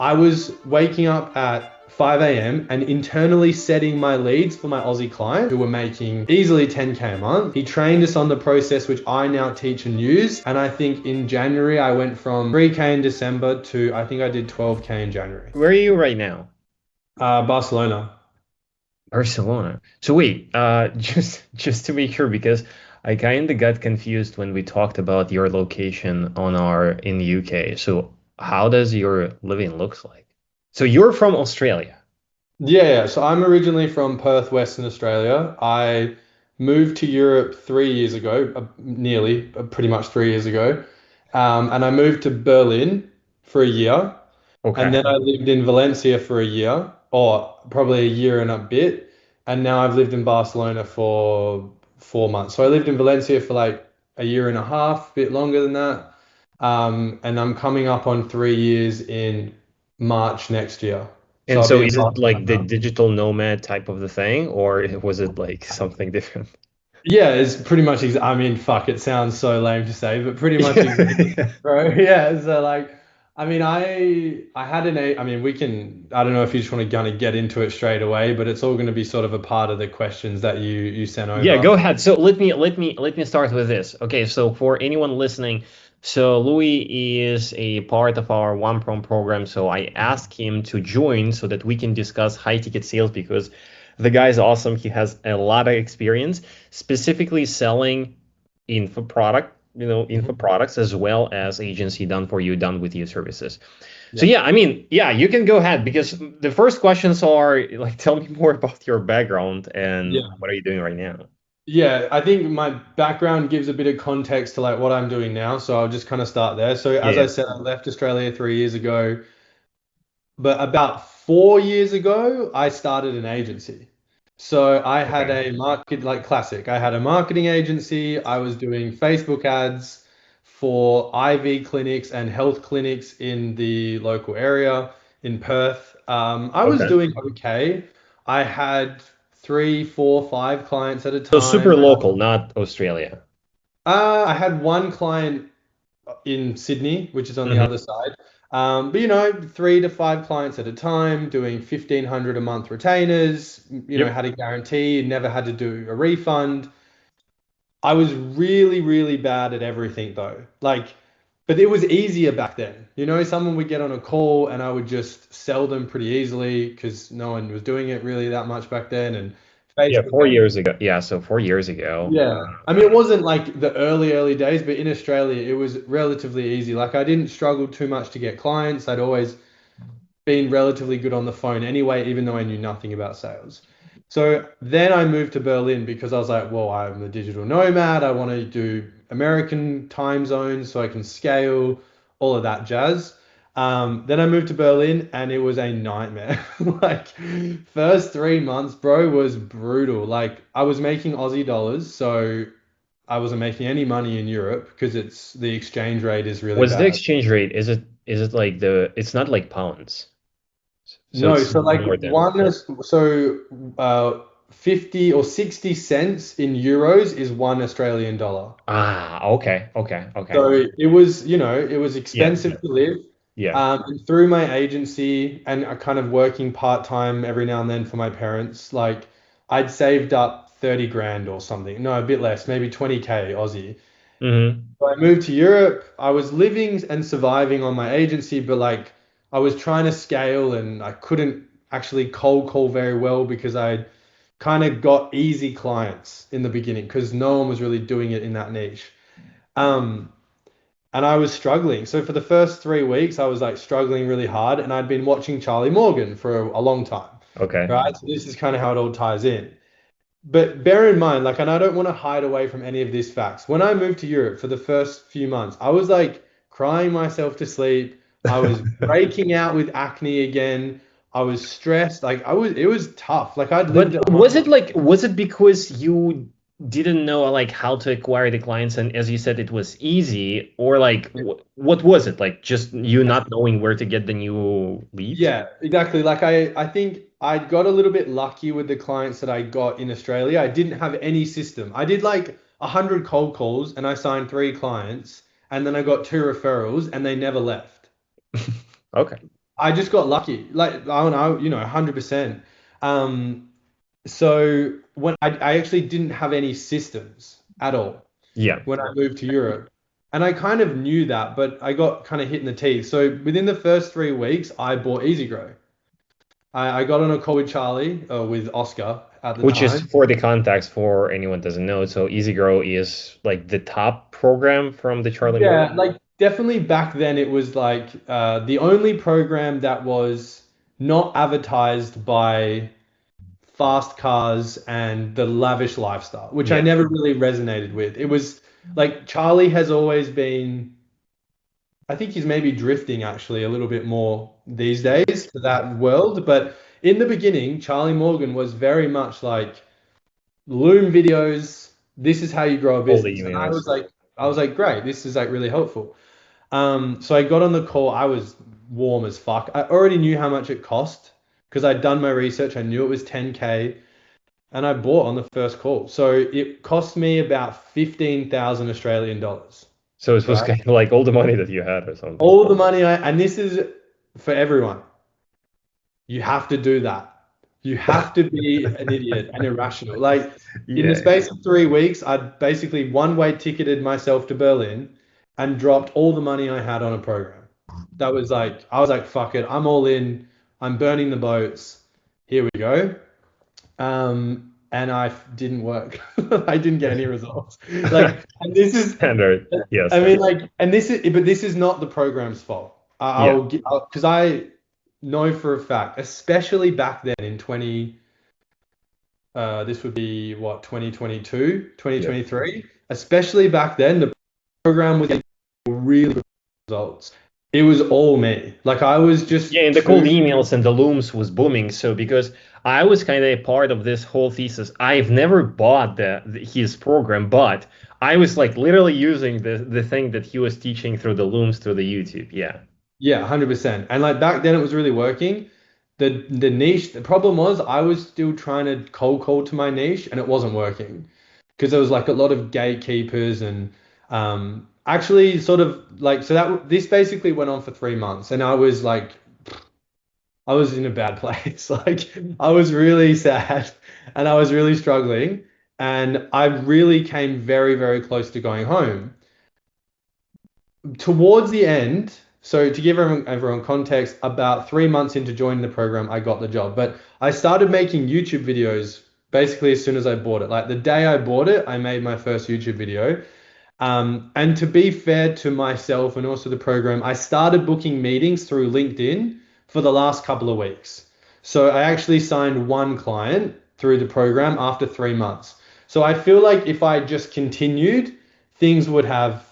I was waking up at 5 a.m. and internally setting my leads for my Aussie client who were making easily 10K a month. He trained us on the process, which I now teach and use. And I think in January, I went from 3K in December to I think I did 12K in January. Where are you right now? Barcelona. Barcelona. So wait, just to make sure, because I kind of got confused when we talked about your location on our in the UK. So how does your living looks like? So you're from Australia. Yeah. So I'm originally from Perth, Western Australia. I moved to Europe 3 years ago, nearly, pretty much 3 years ago. And I moved to Berlin for a year. And then Okay. I lived in Valencia for a year, or probably a year and a bit. And now I've lived in Barcelona for 4 months. So I lived in Valencia for like a year and a half, a bit longer than that. And I'm coming up on 3 years in March next year. So And I'll so be in is it like the Barcelona. digital nomad type of the thing, or was it like something different? Yeah, it's pretty much. I mean, fuck, it sounds so lame to say, but pretty much exactly, Yeah. bro. Yeah. So like, I mean, I had an a. I mean, we can. I don't know if you just want to kind of get into it straight away, but it's all going to be sort of a part of the questions that you sent Yeah, go over. ahead. So let me start with this. Okay, so for anyone listening, so Louis is a part of our 1Prom program. So I asked him to join so that we can discuss high ticket sales because the guy is awesome. He has a lot of experience, specifically selling info Mhm. products as well as agency done for you, done with you services. So Yeah. yeah, I mean, yeah, you can go ahead because the first questions are like, tell me more about your background and Yeah. what are you doing right now? Yeah, I think my background gives a bit of context to like what I'm doing now, so I'll just kind of start there. So as I Yeah. said, I left Australia 3 years ago, but about 4 years ago, I started an agency. So I had Okay. a market like classic. I had a marketing agency. I was doing Facebook ads for IV clinics and health clinics in the local area in Perth. I was Okay. doing okay. I had three, four, five clients at a So super time. local, not Australia. I had one client in Sydney, which is on the Hmm. other side. But 3 to 5 clients at a time, doing 1,500 a month retainers, Yep. had a guarantee, never had to do a refund. I was really, really bad at everything though. Like, but it was easier back then. Someone would get on a call and I would just sell them pretty easily because no one was doing it really that much back then. And Yeah, Facebook 4 years ago. Yeah, so 4 years ago. yeah. I mean, it wasn't like the early days, but in Australia, it was relatively easy. Like, I didn't struggle too much to get clients. I'd always been relatively good on the phone anyway, even though I knew nothing about sales. So then I moved to Berlin because I was like, well, I'm a digital nomad. I want to do American time zones so I can scale, all of that jazz. Then I moved to Berlin and it was a nightmare. Like, first 3 months, bro, was brutal. Like, I was making Aussie dollars, so I wasn't making any money in Europe because the exchange rate is really What's the bad. exchange rate? Is it like it's not like pounds. So No, it's so like more than one is so 50 or 60 cents in euros is 1 Australian dollar. okay, okay, okay. So it was Yeah, yeah, expensive to live. yeah. And through my agency and kind of working part-time every now and then for my parents, like I'd saved up 30 grand or something. No, a bit less, maybe 20K Aussie. Hmm. So I moved to Europe. I was living and surviving on my agency, but like I was trying to scale and I couldn't actually cold call very well because I kind of got easy clients in the beginning because no one was really doing it in that niche. Um, and I was struggling. So for the first 3 weeks, I was like struggling really hard, and I'd been watching Charlie Morgan for a long time, Okay. right? So this is kind of how it all ties in. But bear in mind, like, and I don't want to hide away from any of these facts. When I moved to Europe for the first few months, I was like crying myself to sleep. I was breaking out with acne again. I was stressed. It was tough. Like, I'd lived But at was home. it like was it because you didn't know like how to acquire the clients and as you said it was easy or like what was it like just you not knowing where to get the new leads? Yeah, exactly. Like, I think I got a little bit lucky with the clients that I got in Australia. I didn't have any system. I did like 100 cold calls and I signed 3 clients and then I got 2 referrals and they never left. Okay. I just got lucky. Like I don't know, 100%. Um, so when I actually didn't have any systems at all Yeah, when I moved to Europe. And I kind of knew that, but I got kind of hit in the teeth. So within the first 3 weeks, I bought EasyGrow. I got on a call with Charlie, with Oscar at the which is time. for the context for anyone doesn't know. So Easy Grow is like the top program from the Charlie Yeah, Morgan. like definitely back then it was like the only program that was not advertised by fast cars and the lavish lifestyle, which I Yeah, never really resonated with. It was like Charlie has always been, I think he's maybe drifting actually a little bit more these days to that world. But in the beginning, Charlie Morgan was very much like Loom videos. This is how you grow a all the business. And emails. I was like, great, this is like really helpful. So I got on the call. I was warm as fuck. I already knew how much it cost because I'd done my research. I knew it was 10K and I bought on the first call. So it cost me about 15,000 Australian dollars, So it was right? kind of like all the money that you had or something. All the money and this is for everyone. You have to do that. You have to be an idiot and irrational. Like in the Yeah. space of 3 weeks, I basically one-way ticketed myself to Berlin and dropped all the money I had on a program. That was like, I was like, fuck it, I'm all in. I'm burning the boats. Here we go. And I didn't work. I didn't get any results. Like, and this is, Standard. I Yes. mean, like, and this is, but this is not the program's fault. Yeah. I'll get, because I know for a fact, especially back then in this would be what, 2022, Yeah. 2023, especially back then, the program was getting really good results. It was all me. Like, I was Yeah, just and the cold too, emails and the looms was booming. So because I was kind of a part of this whole thesis, I've never bought his program, but I was like literally using the thing that he was teaching through the looms through the YouTube. Yeah. yeah, 100%. And like back then, it was really working. The niche, the problem was I was still trying to cold call to my niche and it wasn't working because there was like a lot of gatekeepers and actually sort of like so that this basically went on for 3 months and I was like I was in a bad place. Like I was really sad and I was really struggling and I really came very, very close to going home. Towards the end, so to give everyone context, about 3 months into joining the program, I got the job. But I started making YouTube videos basically as soon as I bought it. Like the day I bought it, I made my first YouTube video. And to be fair to myself and also the program, I started booking meetings through LinkedIn for the last couple of weeks. So I actually signed one client through the program after 3 months. So I feel like if I just continued, things would have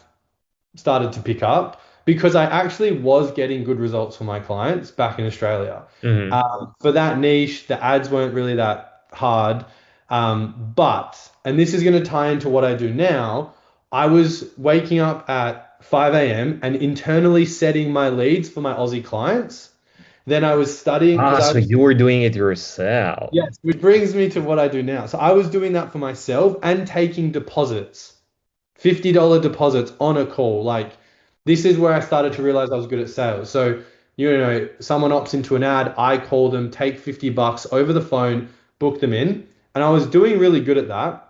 started to pick up because I actually was getting good results for my clients back in Australia. Hmm. For that niche, the ads weren't really that hard. And this is going to tie into what I do now. I was waking up at 5 a.m. and internally setting my leads for my Aussie clients. Then I was studying because Ah, I so was, you were doing it yourself. yes, which brings me to what I do now. So I was doing that for myself and taking deposits. $50 deposits on a call. Like this is where I started to realize I was good at sales. So, someone opts into an ad, I call them, take $50 over the phone, book them in. And I was doing really good at that.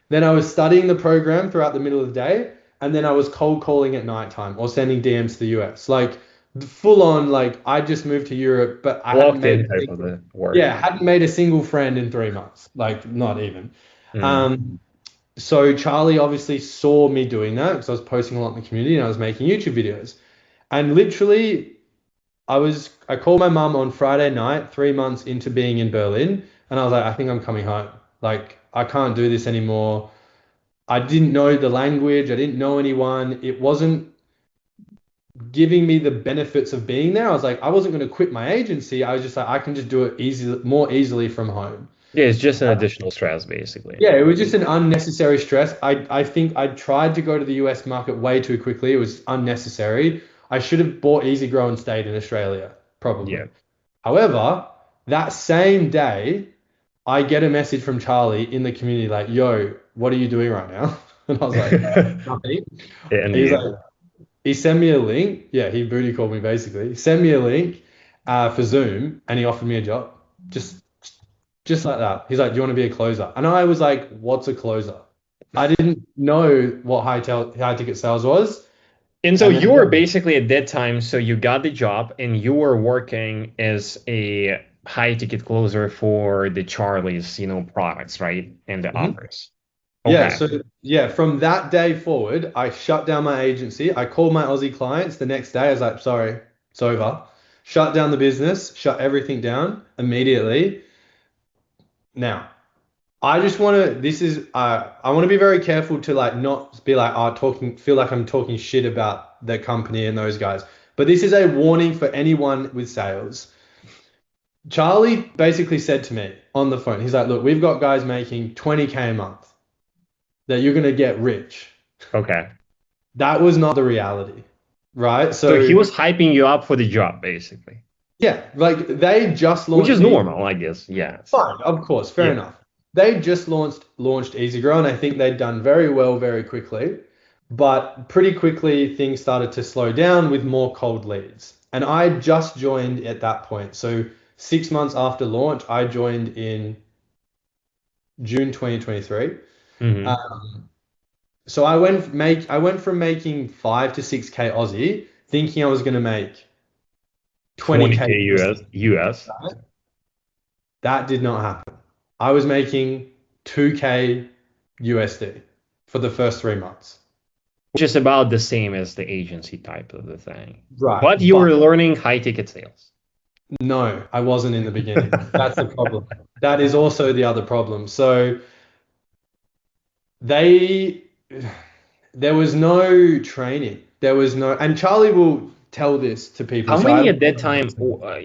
Then I was studying the program throughout the middle of the day. And then I was cold calling at nighttime or sending DMs to the US. Like full on, like I just moved to Europe, but I hadn't Locked made in a type of single, the work. yeah, hadn't made a single friend in 3 months. Like not even. Mm. Um, so Charlie obviously saw me doing that because I was posting a lot in the community and I was making YouTube videos. And literally, I called my mum on Friday night, 3 months into being in Berlin, and I was like, I think I'm coming home. Like, I can't do this anymore. I didn't know the language, I didn't know anyone. It wasn't giving me the benefits of being there. I was like, I wasn't going to quit my agency. I was just like, I can just do it more easily from home. Yeah, it's just an additional stress, basically. Yeah, it was just an unnecessary stress. I think I tried to go to the US market way too quickly. It was unnecessary. I should have bought Easy Grow and stayed in Australia, Yeah. probably. However, that same day, I get a message from Charlie in the community like, "Yo, what are you doing right now?" And I was like, "Nothing." And He's you. like, he sent me a link. Yeah, he booty called me basically. He sent me a link. for Zoom, and he offered me a job. Just just like that. He's like, "Do you want to be a closer?" And I was like, "What's a closer?" I didn't know what high ticket sales was. And so And then you were yeah. basically at that time, so you got the job and you were working as a high ticket closer for the Charlie's, products, right? And the Mhm. offers. Yeah, Okay. so yeah, from that day forward, I shut down my agency. I called my Aussie clients the next day. I was like, "Sorry, it's over." Shut down the business, shut everything down immediately. Now, I just want to, this is, I want to be very careful to like not be like, feel like I'm talking shit about the company and those guys. But this is a warning for anyone with sales. Charlie basically said to me on the phone, he's like, "Look, we've got guys making 20K a month that you're going to get rich." Okay. That was not the reality, right? So he So, was hyping you up for the job, basically, yeah, like they just which is launched. normal, I guess. Yes. Fine, of course, fair Yeah. enough. They just launched Easy Grow, and I think they'd done very well very quickly. But pretty quickly, things started to slow down with more cold leads. And I just joined at that point. So 6 months after launch, I joined in June 2023. Hmm. Um, so I went from making 5 to 6K Aussie, thinking I was going to make 20K 20K US. USD. US. That did not happen. I was making 2K USD for the first 3 months. Which is about the same as the agency type of the thing. Right. But you But were learning high ticket sales. no, I wasn't in the beginning. That's the problem. That is also the other problem. So they, there was no training. There was no, and Charlie will tell this to people. How So I, many at that time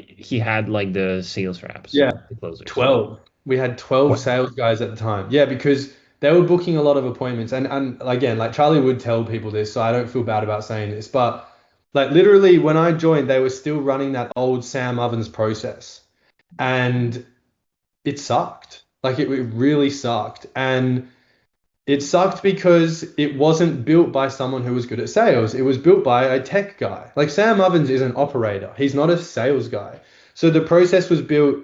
he had like the sales reps, yeah, the closers? 12. We had 12 What? sales guys at the time. Yeah, because they were booking a lot of appointments. And again, like Charlie would tell people this, so I don't feel bad about saying this. But like literally when I joined, they were still running that old Sam Ovens process. And it sucked. Like it really sucked. And it sucked because it wasn't built by someone who was good at sales. It was built by a tech guy. Like Sam Ovens is an operator. He's not a sales guy. So the process was built,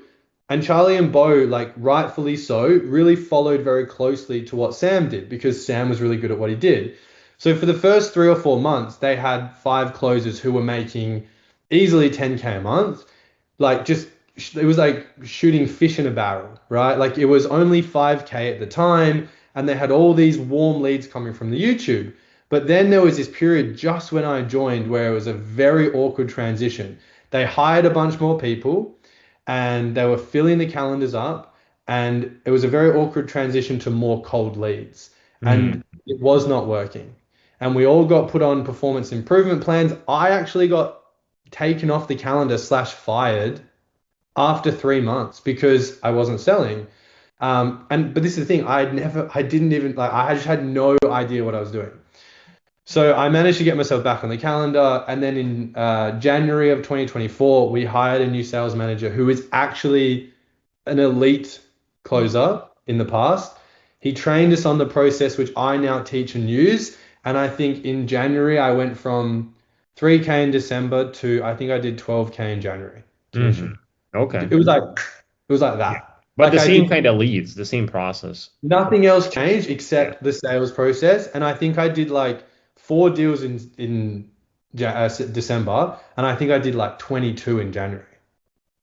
and Charlie and Bo, like rightfully so, really followed very closely to what Sam did because Sam was really good at what he did. So for the first 3 or 4 months, they had five closers who were making easily 10K a month, like just it was like shooting fish in a barrel, right? Like it was only 5K at the time, and they had all these warm leads coming from the YouTube. But then there was this period just when I joined where it was a very awkward transition. They hired a bunch more people and they were filling the calendars up, and it was a very awkward transition to more cold leads, Mm. and it was not working. And we all got put on performance improvement plans. I actually got taken off the calendar slash fired after 3 months because I wasn't selling. But this is the thing, I didn't even like, I just had no idea what I was doing. So I managed to get myself back on the calendar, and then in January of 2024, we hired a new sales manager who is actually an elite closer in the past. He trained us on the process, which I now teach and use. And I think in January, I went from 3K in December to I think I did 12K in January Hmm. commission. Okay. It was like Yeah. that. But Like the I same did kind of leads, the same process. nothing else changed Yeah. except the sales process. And I think I did like 4 deals in December, and I think I did like 22 in January.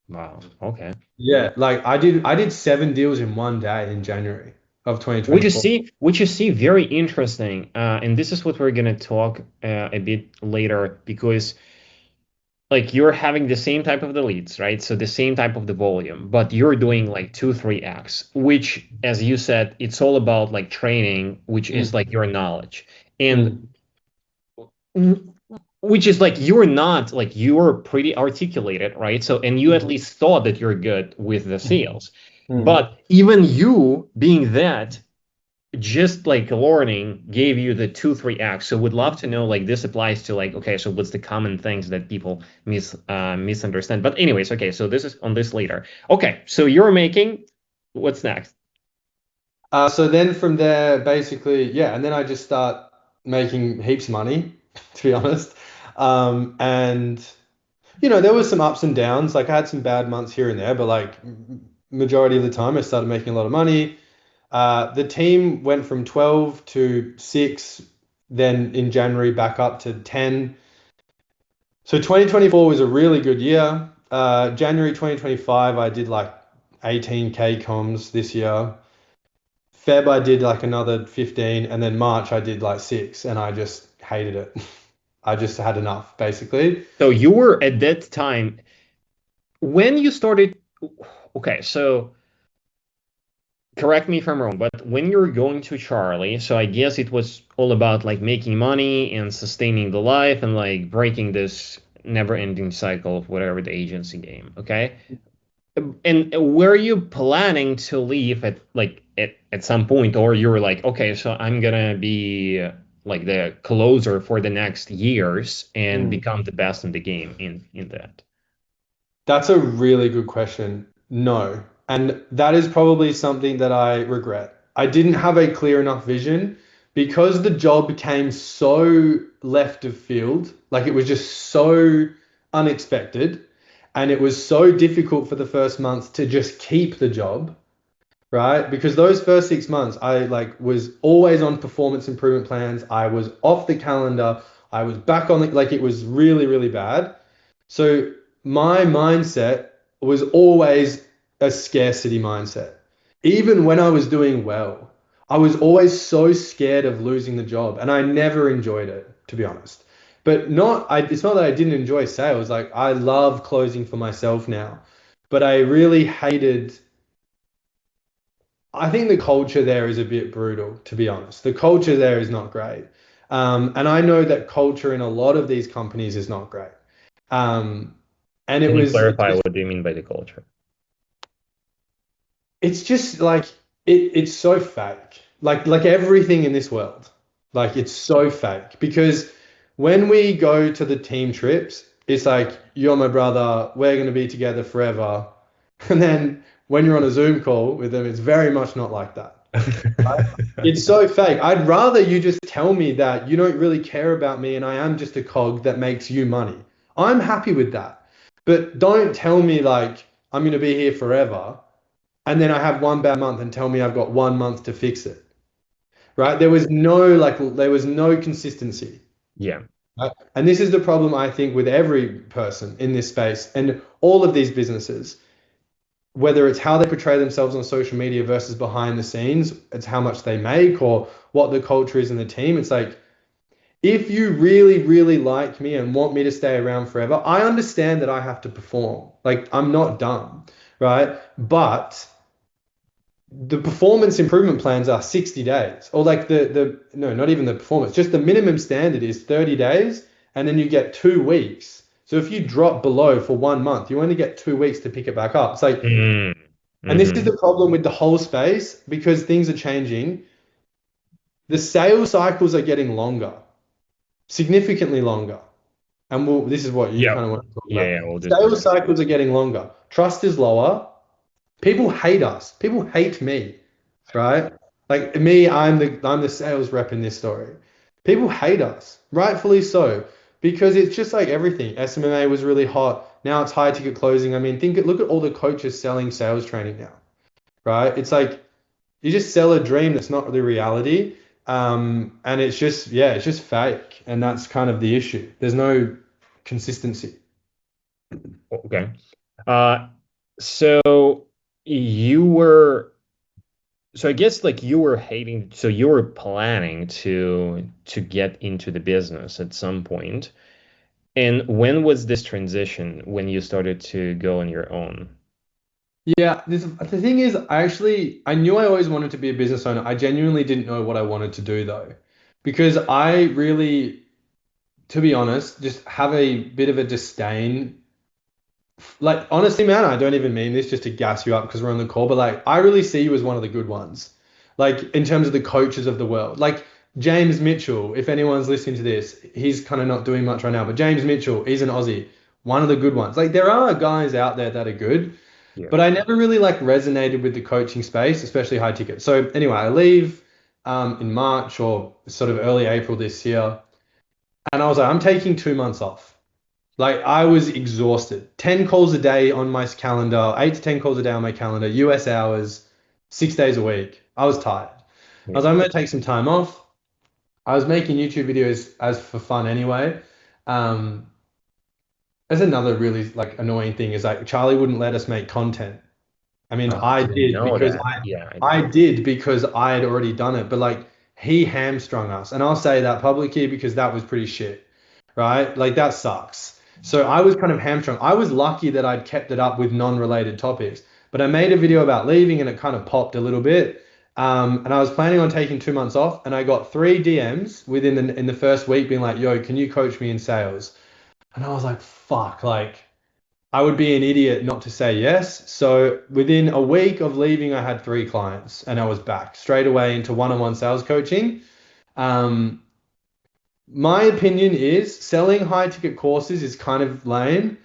Wow. Okay. Yeah, like I did 7 deals in one day in January of Which 2024. you see, very interesting, and this is what we're gonna talk a bit later because like you're having the same type of the leads, right? So the same type of the volume, but you're doing like 2, 3x, which, as you said, it's all about like training, which is Mm, like your knowledge. And mm, which is like you're not like you're pretty articulated, right? So and you at mm, least thought that you're good with the sales. mm. But even you being that, just like learning gave you the 2, 3x. So would love to know like this applies to like okay, so what's the common things that people misunderstand? But anyways, okay, so this is on this later. Okay, so you're making what's next? So then from there, basically, yeah, and then I just start making heaps of money, to be honest. And there was some ups and downs. Like I had some bad months here and there, but like majority of the time I started making a lot of money. The team went from 12 to 6, then in January back up to 10. So 2024 was a really good year. January 2025, I did like 18K comms this year. Feb, I did like another 15, and then March, I did like 6, and I just hated it. I just had enough, basically. So you were at that time when you started. Okay, so correct me if I'm wrong, but when you were going to Charlie, so I guess it was all about like making money and sustaining the life and like breaking this never-ending cycle of whatever the agency game. Okay. And were you planning to leave at like at some point, or you were like, okay, so I'm gonna be like the closer for the next years and Mm. become the best in the game in that? That's a really good question. No. And that is probably something that I regret. I didn't have a clear enough vision because the job became so left of field, like it was just so unexpected, and it was so difficult for the first month to just keep the job, right? Because those first 6 months, I like was always on performance improvement plans. I was off the calendar. I was back on the, like it was really, really bad. So my mindset was always a scarcity mindset. Even when I was doing well, I was always so scared of losing the job, and I never enjoyed it, to be honest. But it's not that I didn't enjoy sales. Like I love closing for myself now, but I really hated. I think the culture there is a bit brutal, to be honest. The culture there is not great. And I know that culture in a lot of these companies is not great. Um, and Can you clarify what do you mean by the culture? it's just like it's so fake. Like everything in this world. Like it's so fake because when we go to the team trips, it's like you're my brother, we're going to be together forever. And then when you're on a Zoom call with them, it's very much not like that. Right? It's so fake. I'd rather you just tell me that you don't really care about me and I am just a cog that makes you money. I'm happy with that. But don't tell me like I'm going to be here forever and then I have one bad month and tell me I've got 1 month to fix it. Right? There was no consistency. Yeah. Right? And this is the problem I think with every person in this space and all of these businesses, whether it's how they portray themselves on social media versus behind the scenes, it's how much they make or what the culture is in the team. It's like, if you really, really like me and want me to stay around forever, I understand that I have to perform. Like, I'm not dumb, right? But the performance improvement plans are 60 days, or like no, not even the performance, just the minimum standard is 30 days, and then you get 2 weeks. So if you drop below for 1 month, you only get 2 weeks to pick it back up. It's like, Mm. and this is Hmm. the problem with the whole space because things are changing. The sales cycles are getting longer, significantly longer. And this is what you Yeah. kind of want to talk Yeah, about. yeah, we'll discuss Sales that. cycles are getting longer. Trust is lower. People hate us. People hate me, right? Like me, I'm the sales rep in this story. People hate us, rightfully so, because it's just like everything. SMMA was really hot. Now it's high ticket closing. I mean, look at all the coaches selling sales training now, right? It's like you just sell a dream that's not the reality. And it's just, yeah, it's just fake. And that's kind of the issue. There's no consistency. Okay. Uh, so you were, so I guess like you were hating, so you were planning to get into the business at some point. And when was this transition when you started to go on your own? Yeah, the thing is, I knew I always wanted to be a business owner. I genuinely didn't know what I wanted to do though, because I really, to be honest, just have a bit of a disdain. Like honestly, man, I don't even mean this just to gas you up because we're on the call, but like I really see you as one of the good ones. Like in terms of the coaches of the world. Like James Mitchell, if anyone's listening to this, he's kind of not doing much right now, but James Mitchell, he's an Aussie, one of the good ones. Like there are guys out there that are good, Yeah. but I never really like resonated with the coaching space, especially high ticket. So anyway, I leave in March or sort of early April this year, and I was like, I'm taking 2 months off. Like I was exhausted. 10 calls a day on my calendar, 8 to 10 calls a day on my calendar, US hours, 6 days a week. I was tired. I Yeah. was like, I'm gonna take some time off. I was making YouTube videos as for fun anyway. Um, That's another really like annoying thing is like Charlie wouldn't let us make content. I mean, Oh, I didn't know that. Yeah, I I didn't. did because I had already done it, but like he hamstrung us, and I'll say that publicly because that was pretty shit, right? Like that sucks. So I was kind of hamstrung. I was lucky that I'd kept it up with non-related topics, but I made a video about leaving and it kind of popped a little bit. And I was planning on taking 2 months off, and I got three DMs within in the first week being like, "Yo, can you coach me in sales?" And I was like, "Fuck!" Like I would be an idiot not to say yes. So within a week of leaving, I had three clients and I was back straight away into one-on-one sales coaching. Um, my opinion is selling high ticket courses is kind of lame,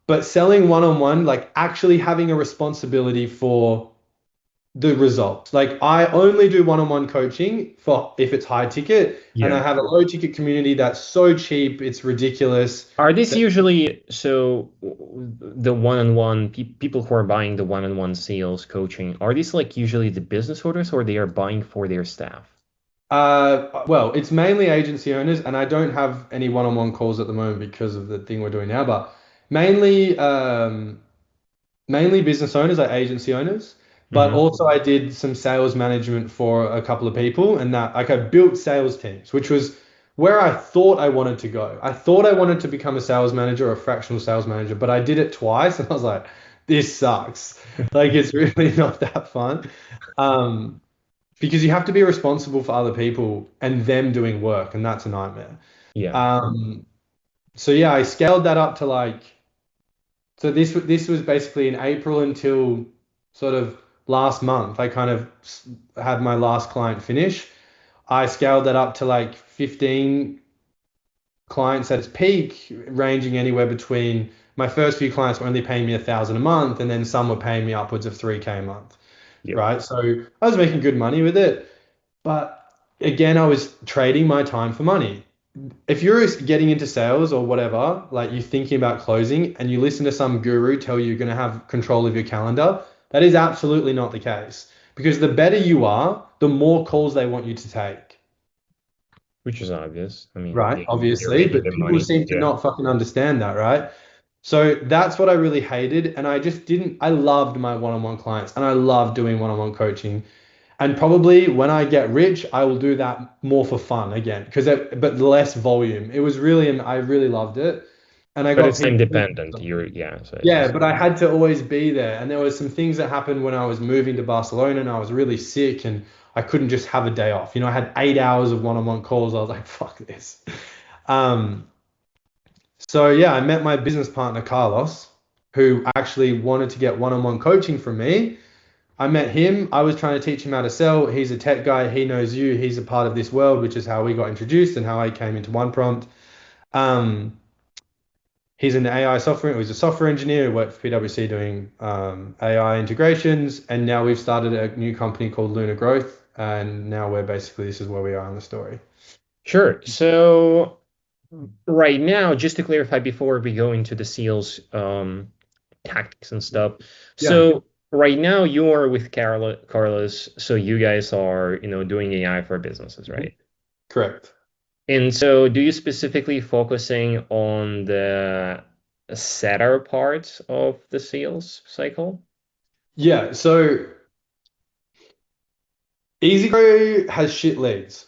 but selling one-on-one, like actually having a responsibility for the results. Like I only do one-on-one coaching for if it's high ticket, and Yeah. I have a low ticket community that's so cheap, it's ridiculous. Are these usually so the one-on-one people who are buying the one-on-one sales coaching, are these like usually the business owners or they are buying for their staff? Well, it's mainly agency owners, and I don't have any one-on-one calls at the moment because of the thing we're doing now, but mainly mainly business owners, like agency owners. But Hmm. also I did some sales management for a couple of people, and that like I built sales teams, which was where I thought I wanted to go. I thought I wanted to become a sales manager or a fractional sales manager, but I did it twice, and I was like, this sucks. Like it's really not that fun. Um, because you have to be responsible for other people and them doing work, and that's a nightmare. Yeah. So yeah, I scaled that up to like this was basically in April until sort of last month. I kind of had my last client finish. I scaled that up to like 15 clients at its peak, ranging anywhere between my first few clients were only paying me 1,000 a month, and then some were paying me upwards of 3K a month, Yeah. right? So I was making good money with it. But again, I was trading my time for money. If you're getting into sales or whatever, like you're thinking about closing and you listen to some guru tell you you're going to have control of your calendar, that is absolutely not the case. Because the better you are, the more calls they want you to take. Which is obvious. I mean, Right, yeah, you're obviously, making but the people money. seem to Yeah. not fucking understand that, right? So that's what I really hated. And I just didn't, I loved my one-on-one clients and I love doing one-on-one coaching. And probably when I get rich, I will do that more for fun again, but less volume. It was really, and I really loved it. And I But got it's people. independent. You're yeah, so Yeah, it's but I had to always be there. And there was some things that happened when I was moving to Barcelona and I was really sick and I couldn't just have a day off. You know, I had 8 hours of one-on-one calls. I was like, fuck this. Um, so yeah, I met my business partner, Carlos, who actually wanted to get one-on-one coaching from me. I met him. I was trying to teach him how to sell. He's a tech guy. He knows you. He's a part of this world, which is how we got introduced and how I came into 1Prompt. Um, he's an AI software. He's a software engineer who worked for PwC doing AI integrations. And now we've started a new company called Luna Growth. And now we're basically, this is where we are in the story. sure. So right now, just to clarify before we go into the sales tactics and stuff. Yeah. So right now you are with Carlos, so you guys are, doing AI for businesses, Mhm. right? Correct. And so do you specifically focusing on the setter part of the sales cycle? Yeah. So EasyGrow has shit leads,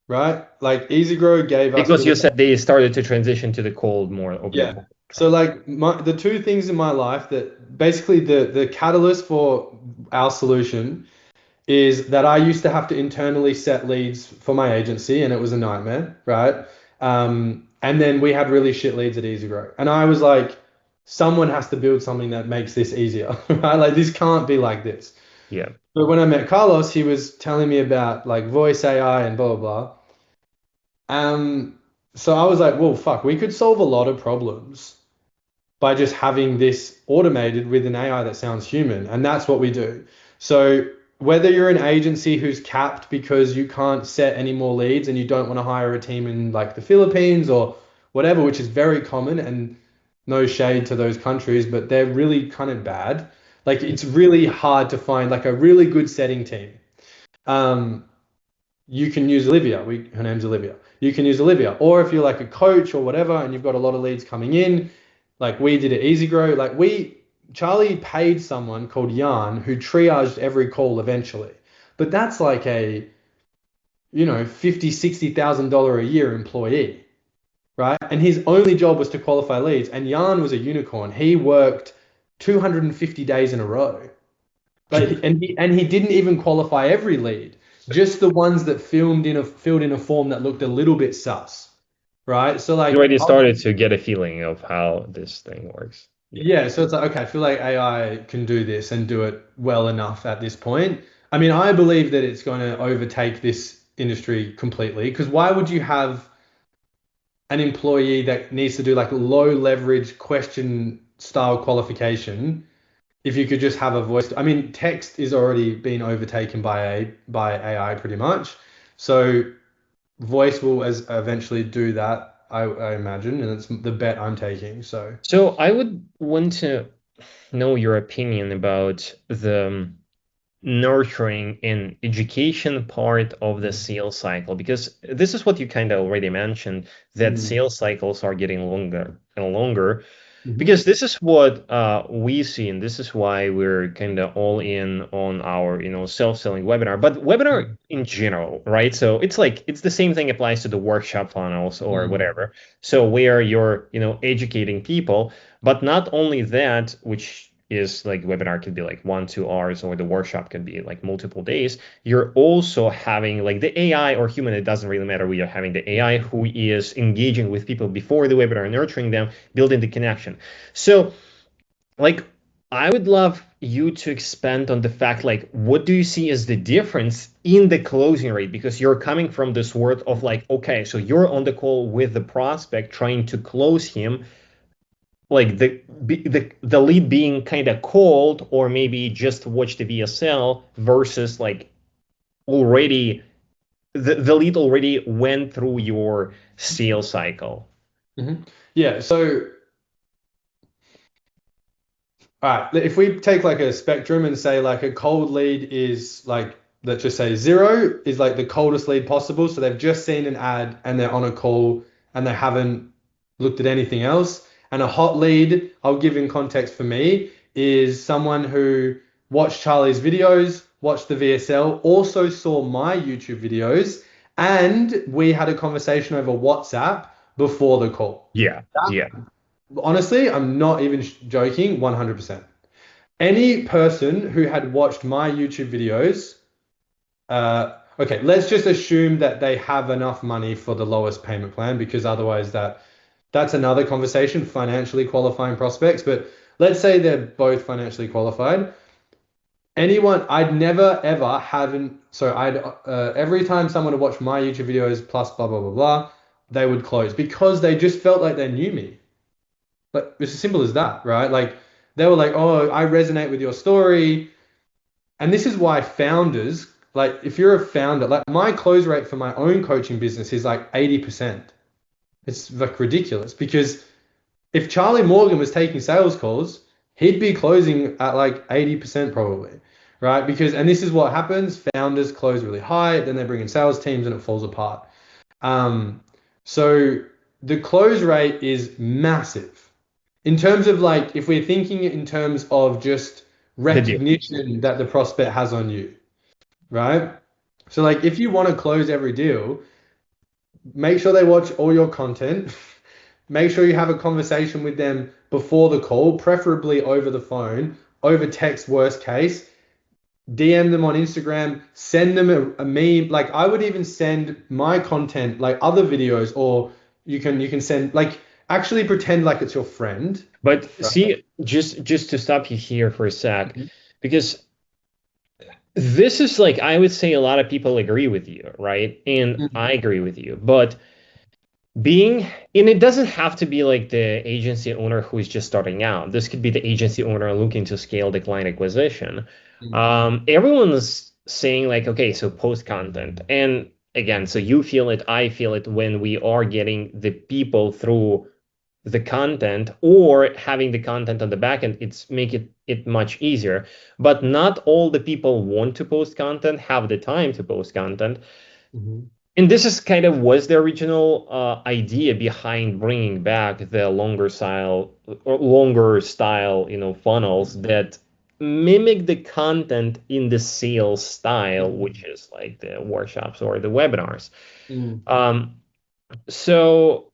right? Like EasyGrow gave us Because you really. said they started to transition to the cold more over the Yeah. cold. So like the two things in my life that basically the catalyst for our solution is that I used to have to internally set leads for my agency and it was a nightmare, right? And then we had really shit leads at EasyGrow. And I was like, someone has to build something that makes this easier, right? Like this can't be like this. Yeah. But when I met Carlos, he was telling me about like voice AI and blah blah blah. So I was like, well, fuck, we could solve a lot of problems by just having this automated with an AI that sounds human. And that's what we do. So whether you're an agency who's capped because you can't set any more leads and you don't want to hire a team in like the Philippines or whatever, which is very common. And No shade to those countries, but they're really kind of bad. Like it's really hard to find like a really good setting team. Um, you can use Olivia. Her name's Olivia. You can use Olivia. Or if you're like a coach or whatever and you've got a lot of leads coming in, like we did at Easy Grow, Charlie paid someone called Jan who triaged every call eventually. But that's like a, 50, $60,000 a year employee, right? And his only job was to qualify leads. And Jan was a unicorn. He worked 250 days in a row. And he didn't even qualify every lead, just the ones that filled in a form that looked a little bit sus, right? So You like, already started to get a feeling of how this thing works. Yeah. yeah, so it's like, okay, I feel like AI can do this and do it well enough at this point. I mean, I believe that it's going to overtake this industry completely because why would you have an employee that needs to do like low leverage question style qualification if you could just have a voice? I mean, text is already being overtaken by AI pretty much. So voice will as eventually do that, I imagine, and it's the bet I'm taking. So So I would want to know your opinion about the nurturing and education part of the sales cycle, because this is what you kind of already mentioned, that mm, sales cycles are getting longer and longer. mhm, Because this is what we see, and this is why we're kind of all in on our, self-selling webinar, but webinar mm, in general, right? So it's like it's the same thing applies to the workshop funnels or mm, whatever. So where you're, educating people, but not only that, which is like webinar could be like 1, 2 hours, or the workshop could be like multiple days. You're also having like the AI or human, it doesn't really matter. We are having the AI who is engaging with people before the webinar, nurturing them, building the connection. So, like, I would love you to expand on the fact, like, what do you see as the difference in the closing rate? Because you're coming from this world of like, okay, so you're on the call with the prospect trying to close him, like the lead being kind of cold, or maybe just watch the VSL versus like already the lead already went through your sales cycle. mhm. Yeah. So all right, if we take like a spectrum and say like a cold lead is like, let's just say 0 is like the coldest lead possible. So they've just seen an ad and they're on a call and they haven't looked at anything else. And a hot lead, I'll give in context for me, is someone who watched Charlie's videos, watched the VSL, also saw my YouTube videos, and we had a conversation over WhatsApp before the call. Yeah, yeah. Honestly, I'm not even joking, 100%. Any person who had watched my YouTube videos, okay, let's just assume that they have enough money for the lowest payment plan because otherwise that's another conversation, financially qualifying prospects. But let's say they're both financially qualified. Anyone, I'd never ever haven't, so I'd every time someone would watch my YouTube videos plus blah blah blah blah, they would close because they just felt like they knew me. But it's as simple as that, right? Like they were like, "Oh, I resonate with your story." And this is why founders, like if you're a founder, like my close rate for my own coaching business is like 80%. It's like ridiculous because if Charlie Morgan was taking sales calls, he'd be closing at like 80% probably, right? Because, and this is what happens, founders close really high, then they bring in sales teams and it falls apart. Um, so the close rate is massive. In terms of like, if we're thinking in terms of just The difference. recognition that the prospect has on you, right? So like, if you want to close every deal, make sure they watch all your content. Make sure you have a conversation with them before the call, preferably over the phone, over text, worst case. DM them on Instagram, send them a meme. Like I would even send my content, like other videos, or you can send like actually pretend like it's your friend. But Right. see, just to stop you here for a sec, Mhm. because this is like I would say a lot of people agree with you, right? And I agree with you. But being, and it doesn't have to be like the agency owner who is just starting out. This could be the agency owner looking to scale the client acquisition. Mhm. Everyone's saying like, okay, so post content. And again, so you feel it, I feel it when we are getting the people through the content or having the content on the back end, it's make it much easier. But not all the people want to post content, have the time to post content. Mhm. And this is kind of was the original idea behind bringing back the longer style, funnels that mimic the content in the sales style, which is like the workshops or the webinars. Mm. Um, so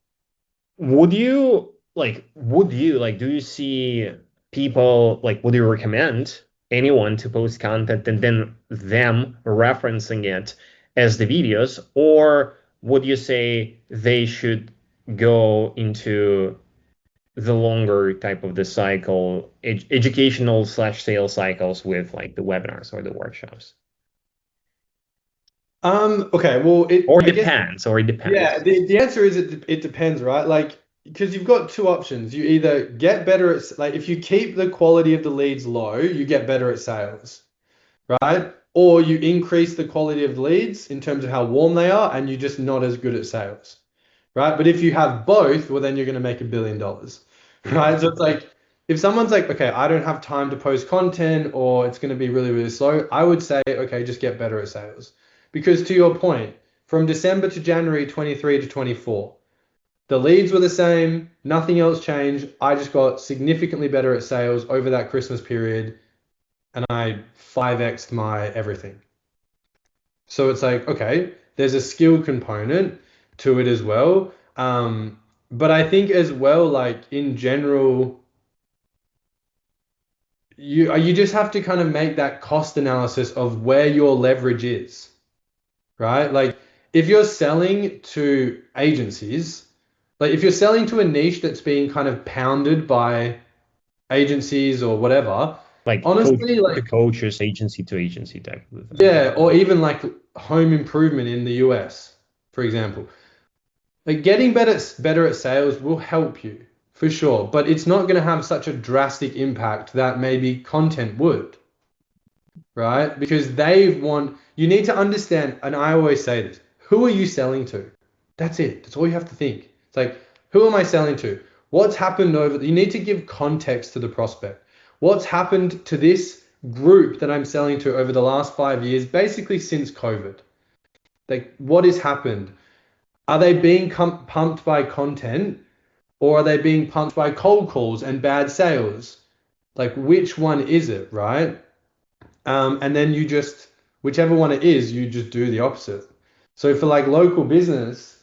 would you do you see people like would you recommend anyone to post content and then them referencing it as the videos, or would you say they should go into the longer type of the cycle, educational slash sales cycles with like the webinars or the workshops? Okay, well, Or I guess, depends, or it yeah, depends. the answer is it depends, right? Like, because you've got two options. You either get better at, like, if you keep the quality of the leads low, you get better at sales, right? Or you increase the quality of leads in terms of how warm they are, and you're just not as good at sales, right? But if you have both, well, then you're going to make $1 billion, right? So it's like, if someone's like, okay, I don't have time to post content or it's going to be really, really slow, I would say, okay, just get better at sales. Because to your point, from December to January 23 to 24, the leads were the same, nothing else changed. I just got significantly better at sales over that Christmas period and I 5x'd my everything. So it's like, okay, there's a skill component to it as well. But I think as well, like in general, you just have to kind of make that cost analysis of where your leverage is, right? Like if you're selling to agencies, like if you're selling to a niche that's being kind of pounded by agencies or whatever, Like coach honestly, to like coaches, agency to agency type of thing. yeah, or even like home improvement in the US, for example. Like getting better at sales will help you for sure, but it's not going to have such a drastic impact that maybe content would, right? Because you need to understand, and I always say this, who are you selling to? That's it. That's all you have to think. It's like, who am I selling to? What's happened you need to give context to the prospect. What's happened to this group that I'm selling to over the last 5 years, basically since COVID? Like, what has happened? Are they being pumped by content or are they being pumped by cold calls and bad sales? Like, which one is it, right? And then whichever one it is, you just do the opposite. So for like local business,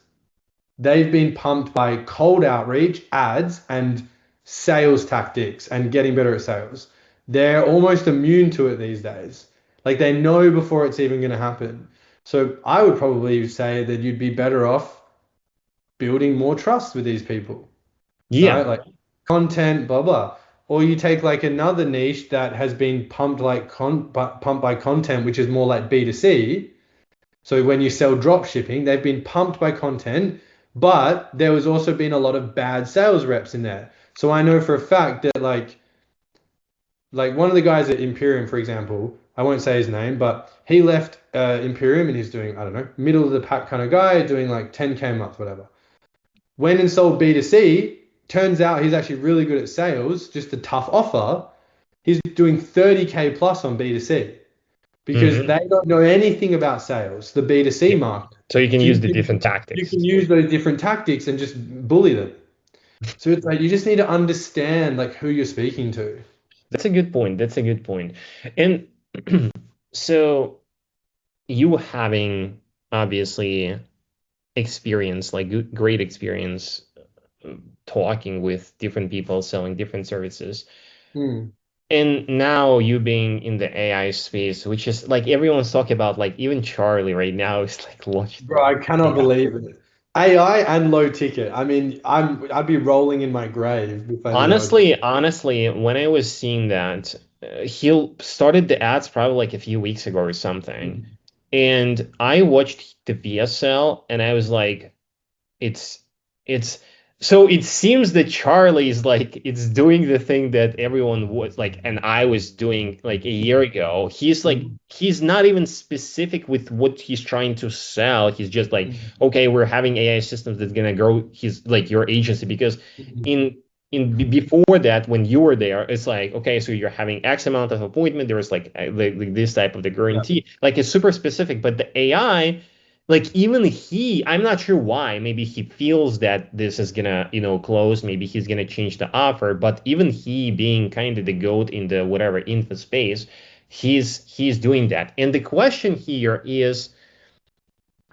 they've been pumped by cold outreach, ads, and sales tactics and getting better at sales. They're almost immune to it these days. Like they know before it's even going to happen. So I would probably say that you'd be better off building more trust with these people, Yeah. right? Like content, blah blah. Or you take like another niche that has been pumped by content, which is more like B2C. So when you sell drop shipping, they've been pumped by content, but there was also been a lot of bad sales reps in there. So I know for a fact that like one of the guys at Imperium, for example, I won't say his name, but he left Imperium and he's doing, I don't know, middle of the pack kind of guy, doing like 10K a month, whatever. Went and sold B2C. Turns out he's actually really good at sales, just a tough offer. He's doing 30K plus on B2C because Hmm. they don't know anything about sales, the B2C Yeah. market. So you can So use the different you tactics. can use those different tactics and just bully them. So it's like you just need to understand like who you're speaking to. That's a good point. That's a good point. And so you having obviously experience, like great experience talking with different people, selling different services. Hmm. And now you being in the AI space, which is like everyone's talking about, like even Charlie right now is like launching Bro, I cannot AI. believe it. AI and low ticket. I mean, I'd be rolling in my grave if I knew that was. Honestly, when I was seeing that, he started the ads probably like a few weeks ago or something, and I watched the VSL and I was like, it's it's So it seems that Charlie is like it's doing the thing that everyone was like, and I was doing like a year ago. He's like Mhm. he's not even specific with what he's trying to sell. He's just like, Mhm. okay, we're having AI systems that's gonna grow his like your agency because Mhm. in before that when you were there, it's like okay, so you're having X amount of appointment. There was like, like this type of the Yeah. guarantee, like it's super specific. But the AI like even he, I'm not sure why. Maybe he feels that this is gonna, close. Maybe he's gonna change the offer. But even he, being kind of the goat in the whatever info space, he's doing that. And the question here is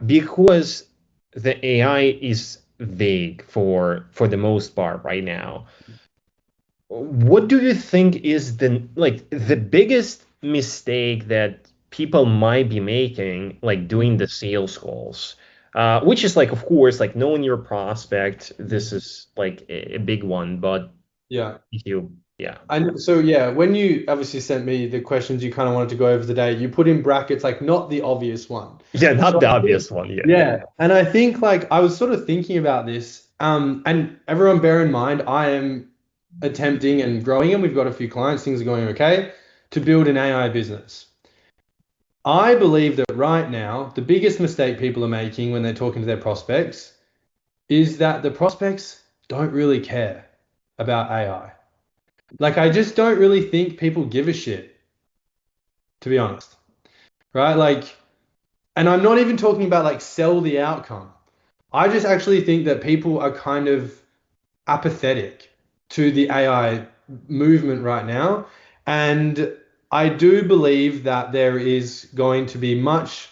because the AI is vague for the most part right now. What do you think is the biggest mistake that people might be making, like doing the Mhm. sales calls? Which is like, of course, like knowing your prospect. This Mhm. is like a big one, but Yeah. if you, yeah, And so, yeah, when you obviously sent me the questions you kind of wanted to go over today, you put in brackets like not the obvious one. yeah, not So the I think, obvious one, yeah. yeah, and I think like I was sort of thinking about this, and everyone bear in mind, I am attempting and growing, and we've got a few clients, things are going okay, to build an AI business. I believe that right now, the biggest mistake people are making when they're talking to their prospects is that the prospects don't really care about AI. Like, I just don't really think people give a shit, to be honest, right? Like, and I'm not even talking about like sell the outcome. I just actually think that people are kind of apathetic to the AI movement right now. And I do believe that there is going to be much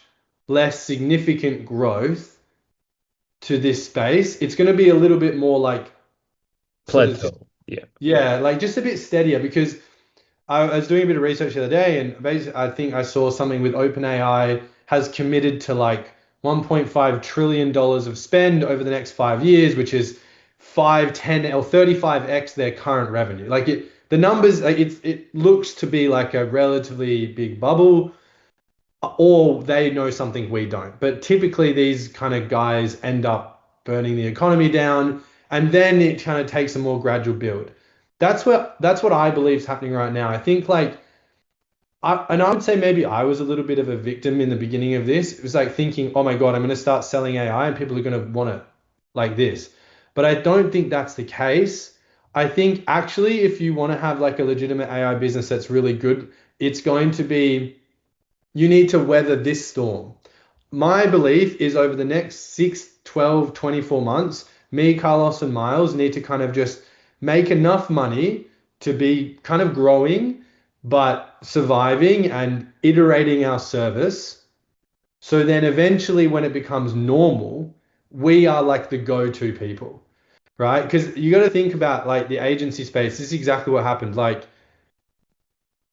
less significant growth to this space. It's going to be a little bit more like sort of just, Plateau, yeah. yeah, like just a bit steadier because I was doing a bit of research the other day, and basically, I think I saw something with OpenAI has committed to like $1.5 trillion of spend over the next 5 years, which is 5, 10, or 35x their current revenue. Like the numbers, like it looks to be like a relatively big bubble, or they know something we don't. But typically, these kind of guys end up burning the economy down, and then it kind of takes a more gradual build. That's what I believe is happening right now. I think like I would say maybe I was a little bit of a victim in the beginning of this. It was like thinking, oh my God, I'm going to start selling AI and people are going to want it like this. But I don't think that's the case. I think actually, if you want to have like a legitimate AI business that's really good, it's going to be you need to weather this storm. My belief is over the next 6, 12, 24 months, me, Carlos, and Miles need to kind of just make enough money to be kind of growing, but surviving and iterating our service. So then eventually, when it becomes normal, we are like the go-to people, right? Because you got to think about like the agency space. This is exactly what happened. Like,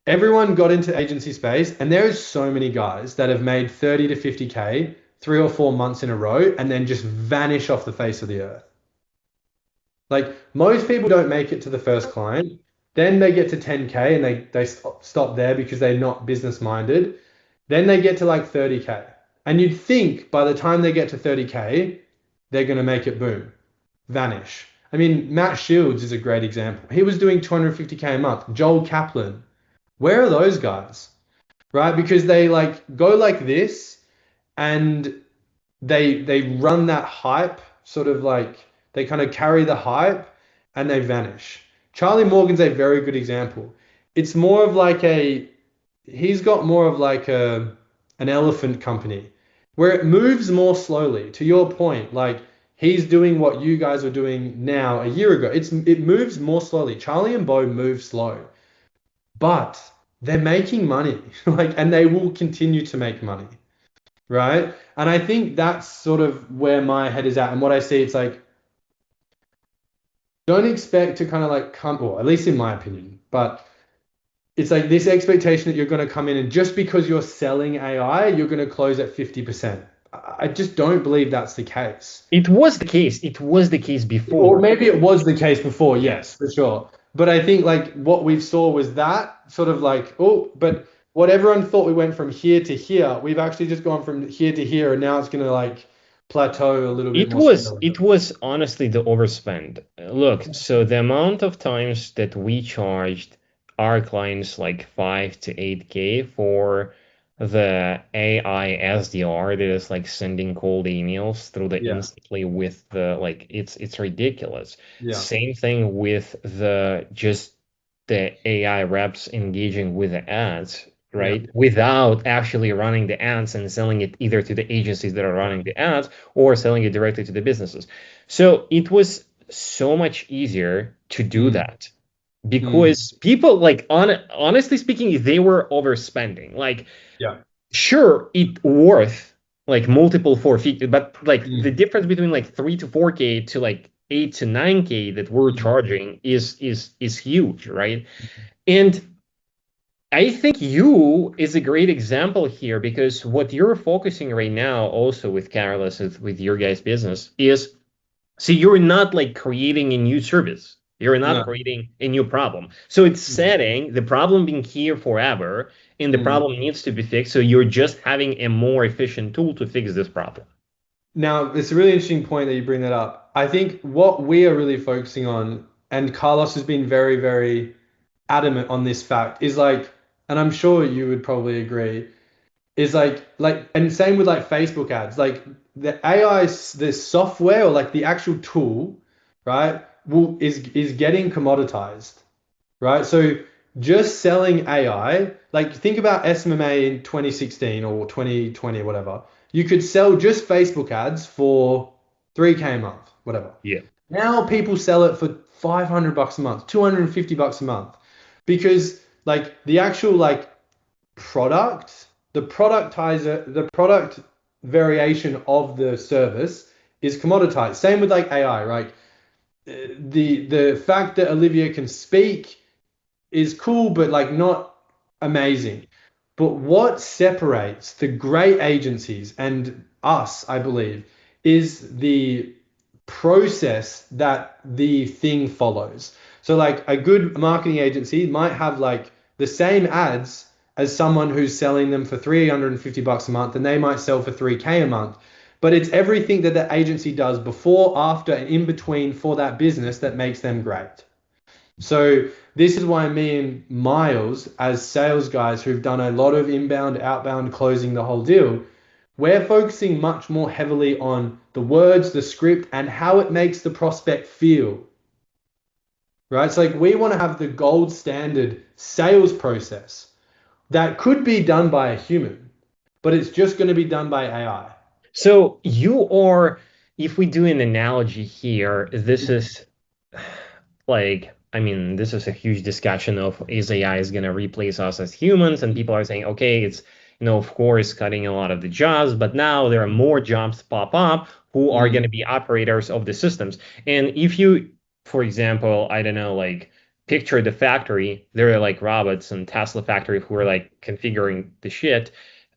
everyone got into agency space, and there is so many guys that have made 30 to 50K 3 or 4 months in a row and then just vanish off the face of the earth. Like most people don't make it to the first client, then they get to 10K and they stop there because they're not business minded. Then they get to like 30K. And you'd think by the time they get to 30K, they're going to make it boom, vanish. I mean, Matt Shields is a great example. He was doing 250K a month. Joel Kaplan, where are those guys? Right? Because they like go like this and they run that hype, sort of like they kind of carry the hype and they vanish. Charlie Morgan's a very good example. It's more of like a he's got more of like an elephant company where it moves more slowly. To your point, like he's doing what you guys were doing now a year ago. It moves more slowly. Charlie and Bo move slow, but they're making money, like, and they will continue to make money, right? And I think that's sort of where my head is at, and what I see, it's like don't expect to kind of like come, or at least in my opinion, but it's like this expectation that you're going to come in and just because you're selling AI, you're going to close at 50%. I just don't believe that's the case. It was the case. It was the case Or before. maybe it was the case before, Yeah. yes, for sure. But I think like what we saw was that sort of like, oh, but what everyone thought we went from here to here, we've actually just gone from here to here, and now it's gonna like plateau a little bit It more was stable. it was honestly the overspend. Look, so the amount of times that we charged our clients like 5 to 8K for the AI SDR that is like sending cold emails through the Yeah, instantly with the like it's ridiculous. yeah, Same thing with the just the AI reps engaging with the ads, yeah, right? Without actually running the ads and selling it either to the agencies that are yeah. running the ads or selling it directly to the businesses. So it was so much easier to do Mm, that mm, because people like honestly speaking, they were overspending. Like, yeah. sure, it worth like multiple 4 feet, but like the Mm, difference between like 3 to 4K to like 8 to 9K that we're mm, charging is huge, right? And I think you is a great example here because what you're focusing right now also with Careless with your guys' business is so you're not like creating a new service. You're not no. creating a new problem. So it's Mm, setting the problem being here forever and the mm. problem needs to be fixed. So you're just having a more efficient tool to fix this problem. Now, it's a really interesting point that you bring that up. I think what we are really focusing on, and Carlos has been very, very adamant on this fact, is like, and I'm sure you would probably agree, is and same with like Facebook ads, like the AI, the software or like the actual tool, right, is getting commoditized, right? So just selling AI, like think about SMMA in 2016 or 2020 or whatever. You could sell just Facebook ads for 3K a month, whatever. Yeah. Now people sell it for 500 bucks a month, 250 bucks a month because like the actual like product, the product variation of the service is commoditized. Same with like AI, right? The fact that Olivia can speak is cool, but like not amazing. But what separates the great agencies and us, I believe, is the process that the thing follows. So like a good marketing agency might have like the same ads as someone who's selling them for 350 bucks a month and they might sell for 3K a month. But it's everything that the agency does before, after, and in between for that business that makes them great. So this is why me and Miles, as sales guys who've done a lot of inbound, outbound closing the whole deal, we're focusing much more heavily on the words, the script, and how it makes the prospect feel. Right? So like we want to have the gold standard sales process that could be done by a human, but it's just going to be done by AI. So you are, if we do an analogy here, this is like, I mean, this is a huge discussion of is AI is going to replace us as humans, and people are saying, okay, it's of course, cutting a lot of the jobs, but now there are more jobs pop up who are going to Mm, be operators of the systems. And if you, for example, I don't know, like picture the factory, there are like robots and Tesla factory who are like configuring the shit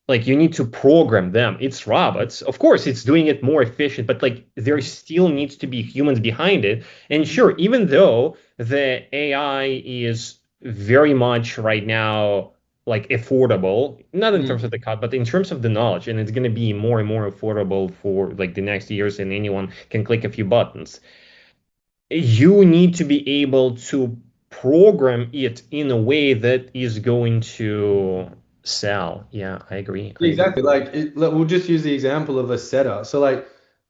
like you need to program them. It's robots. Of course, it's doing it more efficient, but like there still needs to be humans behind it. And sure, even though the AI is very much right now like affordable, not in terms mm. of the cost, but in terms of the knowledge, and it's going to be more and more affordable for like the next years, and anyone can click a few buttons. You need to be able to program it in a way that is going to sell. Yeah, I agree. I agree. Exactly. We'll just use the example of a setter. So like,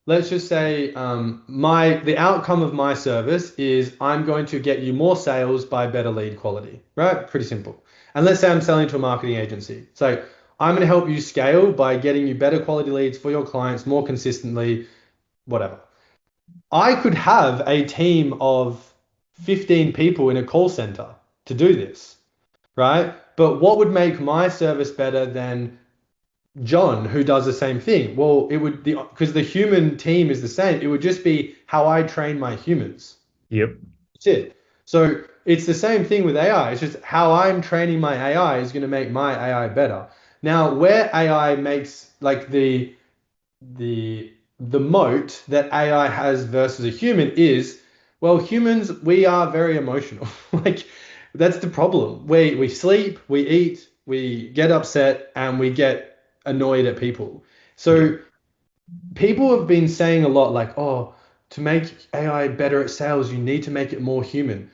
let's just say the outcome of my service is I'm going to get you more sales by better lead quality, right? Pretty simple. And let's say I'm selling to a marketing agency. So I'm going to help you scale by getting you better quality leads for your clients more consistently, whatever. I could have a team of 15 people in a call center to do this, right? But what would make my service better than John, who does the same thing? Well, it would because the human team is the same. It would just be how I train my humans. Yep. That's it. So it's the same thing with AI. It's just how I'm training my AI is going to make my AI better. Now, where AI makes like the moat that AI has versus a human is, well, humans, we are very emotional. Like that's the problem. We sleep, we eat, we get upset, and we get annoyed at people. Yeah. So people have been saying a lot like, oh, to make AI better at sales, you need to make it more human.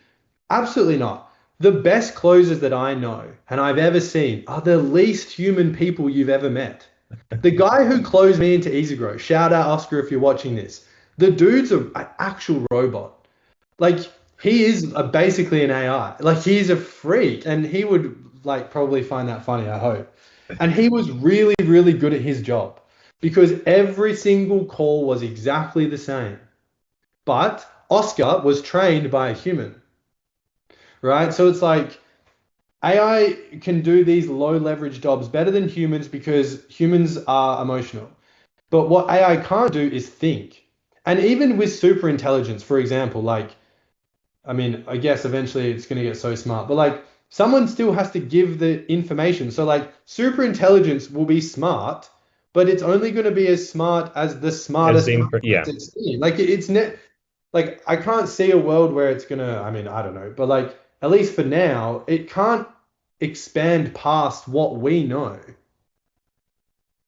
Absolutely not. The best closers that I know and I've ever seen are the least human people you've ever met. The guy who closed me into Easy Grow, shout out Oscar if you're watching this. The dude's an actual robot. Like he is basically an AI. Like he's a freak, and he would like probably find that funny, I hope. And he was really, really good at his job because every single call was exactly the same. But Oscar was trained by a human, right? So it's like AI can do these low leverage jobs better than humans because humans are emotional. But what AI can't do is think. And even with super intelligence, for example, like I mean, I guess eventually it's going to get so smart, but like someone still has to give the information. So like super intelligence will be smart, but it's only going to be as smart as the As smartest the person yeah. it's seen. Like it's net like I can't see a world where it's gonna, I mean, I don't know, but like at least for now, it can't expand past what we know.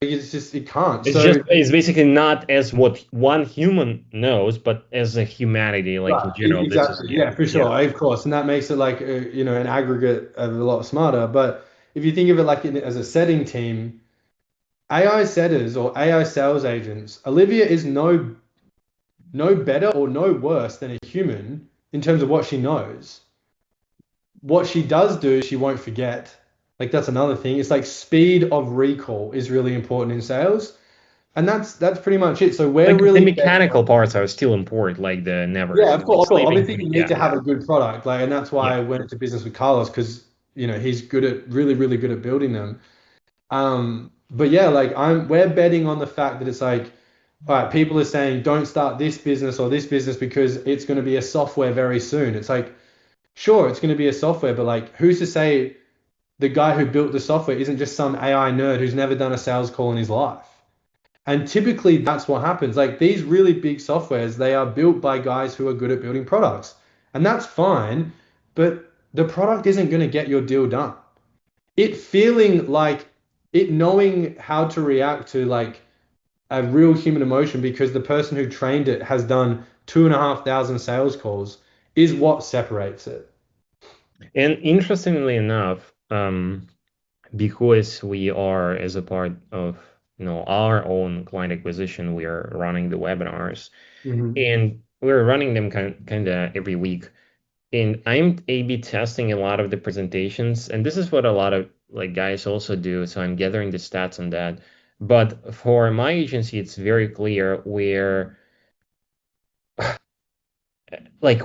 Like, it's just it can't. So It's basically not as what one human knows, but as a humanity, like in right, general. This is exactly. yeah, Yeah, for yeah. sure. Of course. And that makes it like, an aggregate of a lot smarter. But if you think of it like as a setting team, AI setters or AI sales agents, Olivia is no better or no worse than a human in terms of what she knows. What she does do, she won't forget. Like that's another thing. It's like speed of recall is really important in sales. And that's pretty much it. So we're Like the really mechanical parts are still important, like the never Yeah, like of course. sleeping. Obviously, you need Yeah, to yeah, have a good product, like, and that's why yeah. I went into business with Carlos because he's good at really, really good at building them. But yeah, like we're betting on the fact that it's like, all right, people are saying don't start this business or this business because it's going to be a software very soon. It's like, sure, it's going to be a software, but like, who's to say the guy who built the software isn't just some AI nerd who's never done a sales call in his life? And typically that's what happens. Like these really big softwares, they are built by guys who are good at building products. And that's fine, but the product isn't going to get your deal done. It feeling like it knowing how to react to like a real human emotion because the person who trained it has done 2,500 sales calls is what separates it. And interestingly enough, because we are as a part of our own client acquisition, we are running the webinars, Hmm. and we're running them kind of every week. And I'm A/B testing a lot of the presentations, and this is what a lot of like guys also do. So I'm gathering the stats on that. But for my agency, it's very clear where like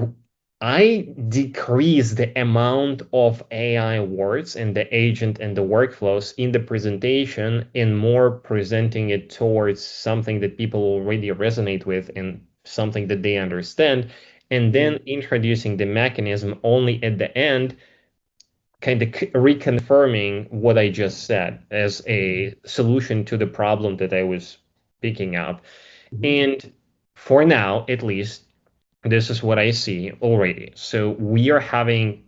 I decrease the amount of AI words and the agent and the workflows in the presentation and more presenting it towards something that people already resonate with and something that they understand, and then introducing the mechanism only at the end, kind of reconfirming what I just said as a solution to the problem that I was picking up. Hmm. And for now, at least, this is what I see already. So we are having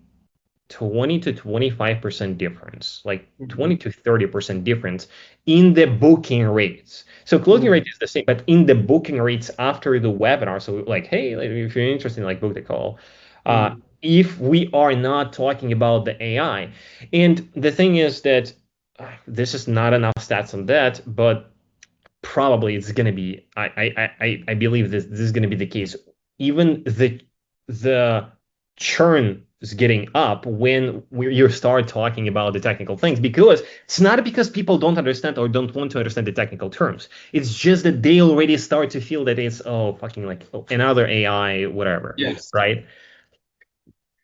20 to 25% difference, like 20 Hmm. to 30% difference in the booking rates. So closing Hmm. rate is the same, but in the booking rates after the webinar. So like, hey, like, if you're interested, like book the call. Hmm. If we are not talking about the AI, and the thing is that this is not enough stats on that, but probably it's going to be I believe this is going to be the case. Even the churn is getting up when you start talking about the technical things, because it's not because people don't understand or don't want to understand the technical terms. It's just that they already start to feel that it's fucking like another AI whatever, Yes. right?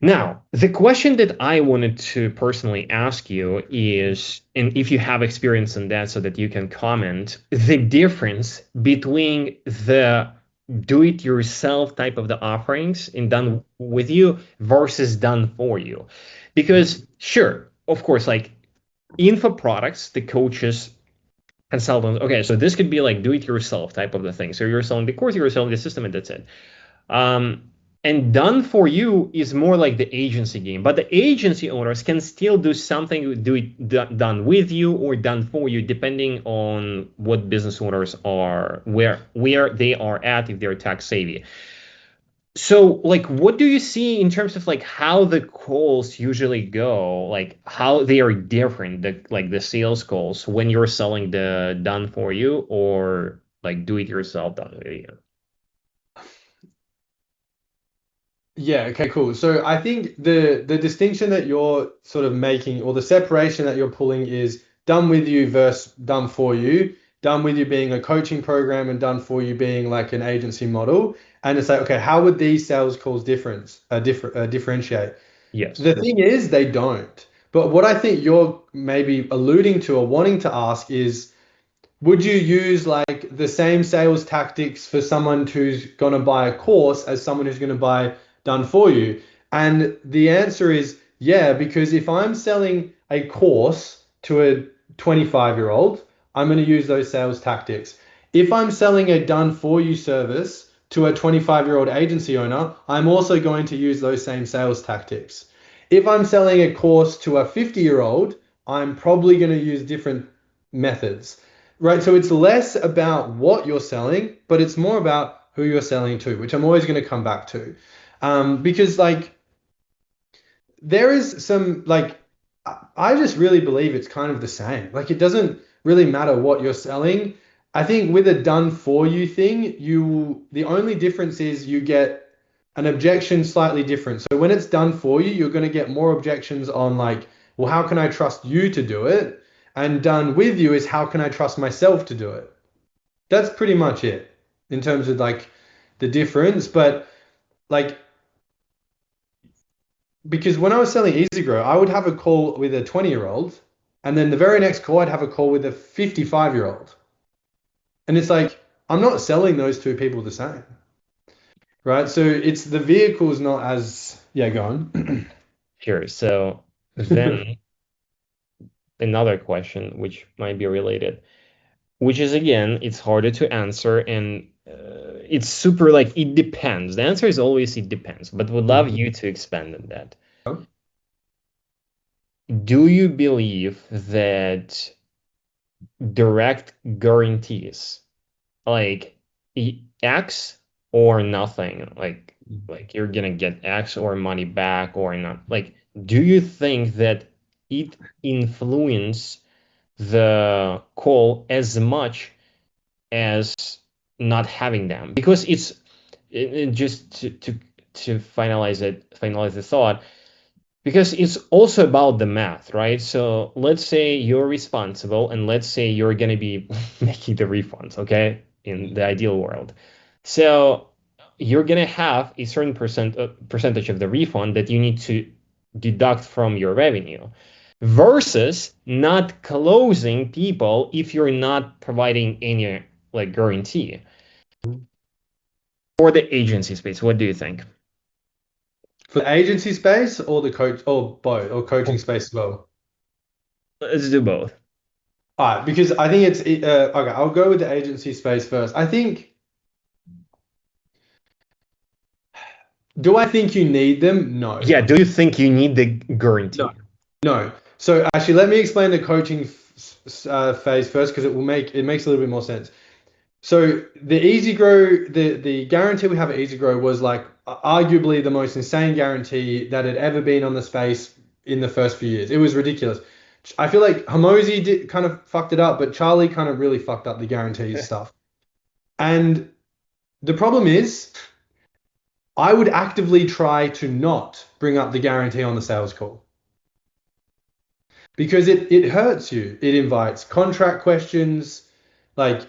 Now, the question that I wanted to personally ask you is, and if you have experience in that so that you can comment, the difference between the do-it-yourself type of the offerings and done with you versus done for you. Because sure, of course, like info products, the coaches, consultants, okay, so this could be like do-it-yourself type of the thing. So you're selling the course, you're selling the system, and that's it. And done for you is more like the agency game, but the agency owners can still do something, do it done with you or done for you, depending on what business owners are, where they are at, if they're tax savvy. So, like, what do you see in terms of like how the calls usually go, like how they are different, the sales calls when you're selling the done for you or like do it yourself done with you? Yeah, okay, cool. So I think the distinction that you're sort of making or the separation that you're pulling is done with you versus done for you. Done with you being a coaching program and done for you being like an agency model. And it's like, okay, how would these sales calls differentiate? Yes. The thing is, they don't. But what I think you're maybe alluding to or wanting to ask is, would you use like the same sales tactics for someone who's going to buy a course as someone who's going to buy done for you? And the answer is yeah, because if I'm selling a course to a 25-year-old, I'm going to use those sales tactics. If I'm selling a done for you service to a 25-year-old agency owner, I'm also going to use those same sales tactics. If I'm selling a course to a 50-year-old, I'm probably going to use different methods. Right, so it's less about what you're selling, but it's more about who you're selling to, which I'm always going to come back to. Because like there is some like I just really believe it's kind of the same. Like it doesn't really matter what you're selling. I think with a done for you thing, the only difference is you get an objection slightly different. So when it's done for you, you're going to get more objections on like, well, how can I trust you to do it? And done with you is how can I trust myself to do it? That's pretty much it in terms of like the difference. But like because when I was selling Easy Grow, I would have a call with a 20-year-old, and then the very next call I'd have a call with a 55-year-old. And it's like I'm not selling those two people the same, right? So it's the vehicle's not as yeah, go on. Sure. So then another question, which might be related, which is again, it's harder to answer and it's super like it depends. The answer is always it depends, but would love you to expand on that. Do you believe that direct guarantees, like X or nothing, like you're gonna get X or money back or not, like do you think that it influence the call as much as not having them? Because just to finalize the thought, because it's also about the math, right? So let's say you're responsible and let's say you're going to be making the refunds, okay, in the ideal world. So you're going to have a certain percentage of the refund that you need to deduct from your revenue versus not closing people if you're not providing any like guarantee. For the agency space, what do you think? For the agency space or the coach or both or coaching space as well. Let's do both. All right, because I think okay. I'll go with the agency space first. I think. Do I think you need them? No. Yeah, do you think you need the No. guarantee? No. So actually, let me explain the coaching phase first because it makes a little bit more sense. So the Easy Grow, the guarantee we have at Easy Grow was like arguably the most insane guarantee that had ever been on the space in the first few years. It was ridiculous. I feel like Hamosi did kind of fucked it up, but Charlie kind of really fucked up the guarantees stuff. And the problem is, I would actively try to not bring up the guarantee on the sales call because it hurts you. It invites contract questions. Like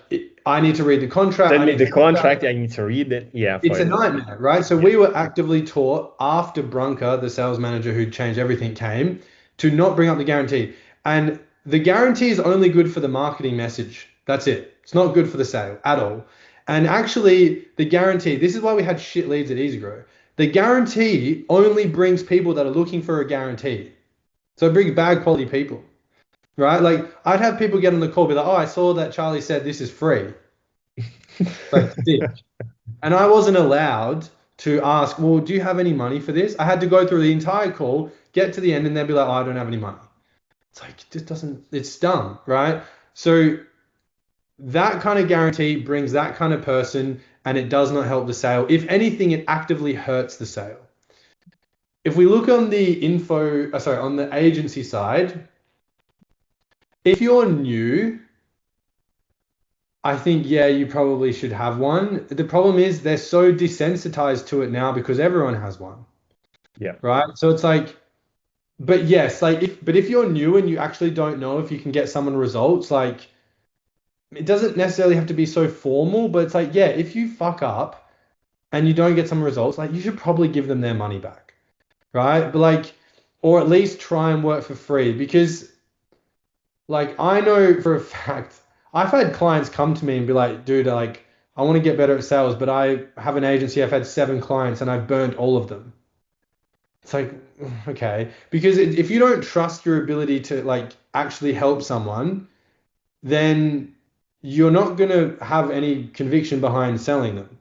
I need to read the contract. Send I me need to the read that. contract. I need to read it. Yeah, It's for a the nightmare, right? So yeah. we were actively taught after Brunker, the sales manager who changed everything, came to not bring up the guarantee. And the guarantee is only good for the marketing message. That's it. It's not good for the sale at all. And actually, the guarantee, this is why we had shit leads at EasyGrow. The guarantee only brings people that are looking for a guarantee. So it brings bad quality people, right? Like I'd have people get on the call, be like, oh, I saw that Charlie said this is free. Like, and I wasn't allowed to ask, well, do you have any money for this? I had to go through the entire call, get to the end, and they'd be like, oh, I don't have any money. It's like, it just doesn't, it's dumb, right? So that kind of guarantee brings that kind of person and it does not help the sale. If anything, it actively hurts the sale. If we look on the on the agency side, if you're new, I think, yeah, you probably should have one. The problem is they're so desensitized to it now because everyone has one, Yeah. right? So it's like, but yes, but if you're new and you actually don't know if you can get someone results, like, it doesn't necessarily have to be so formal, but it's like, yeah, if you fuck up and you don't get some results, like, you should probably give them their money back, right? But like, or at least try and work for free because, like, I know for a fact, I've had clients come to me and be like, dude, like, I want to get better at sales, but I have an agency, I've had 7 clients and I've burnt all of them. It's like, okay, because if you don't trust your ability to like actually help someone, then you're not going to have any conviction behind selling them,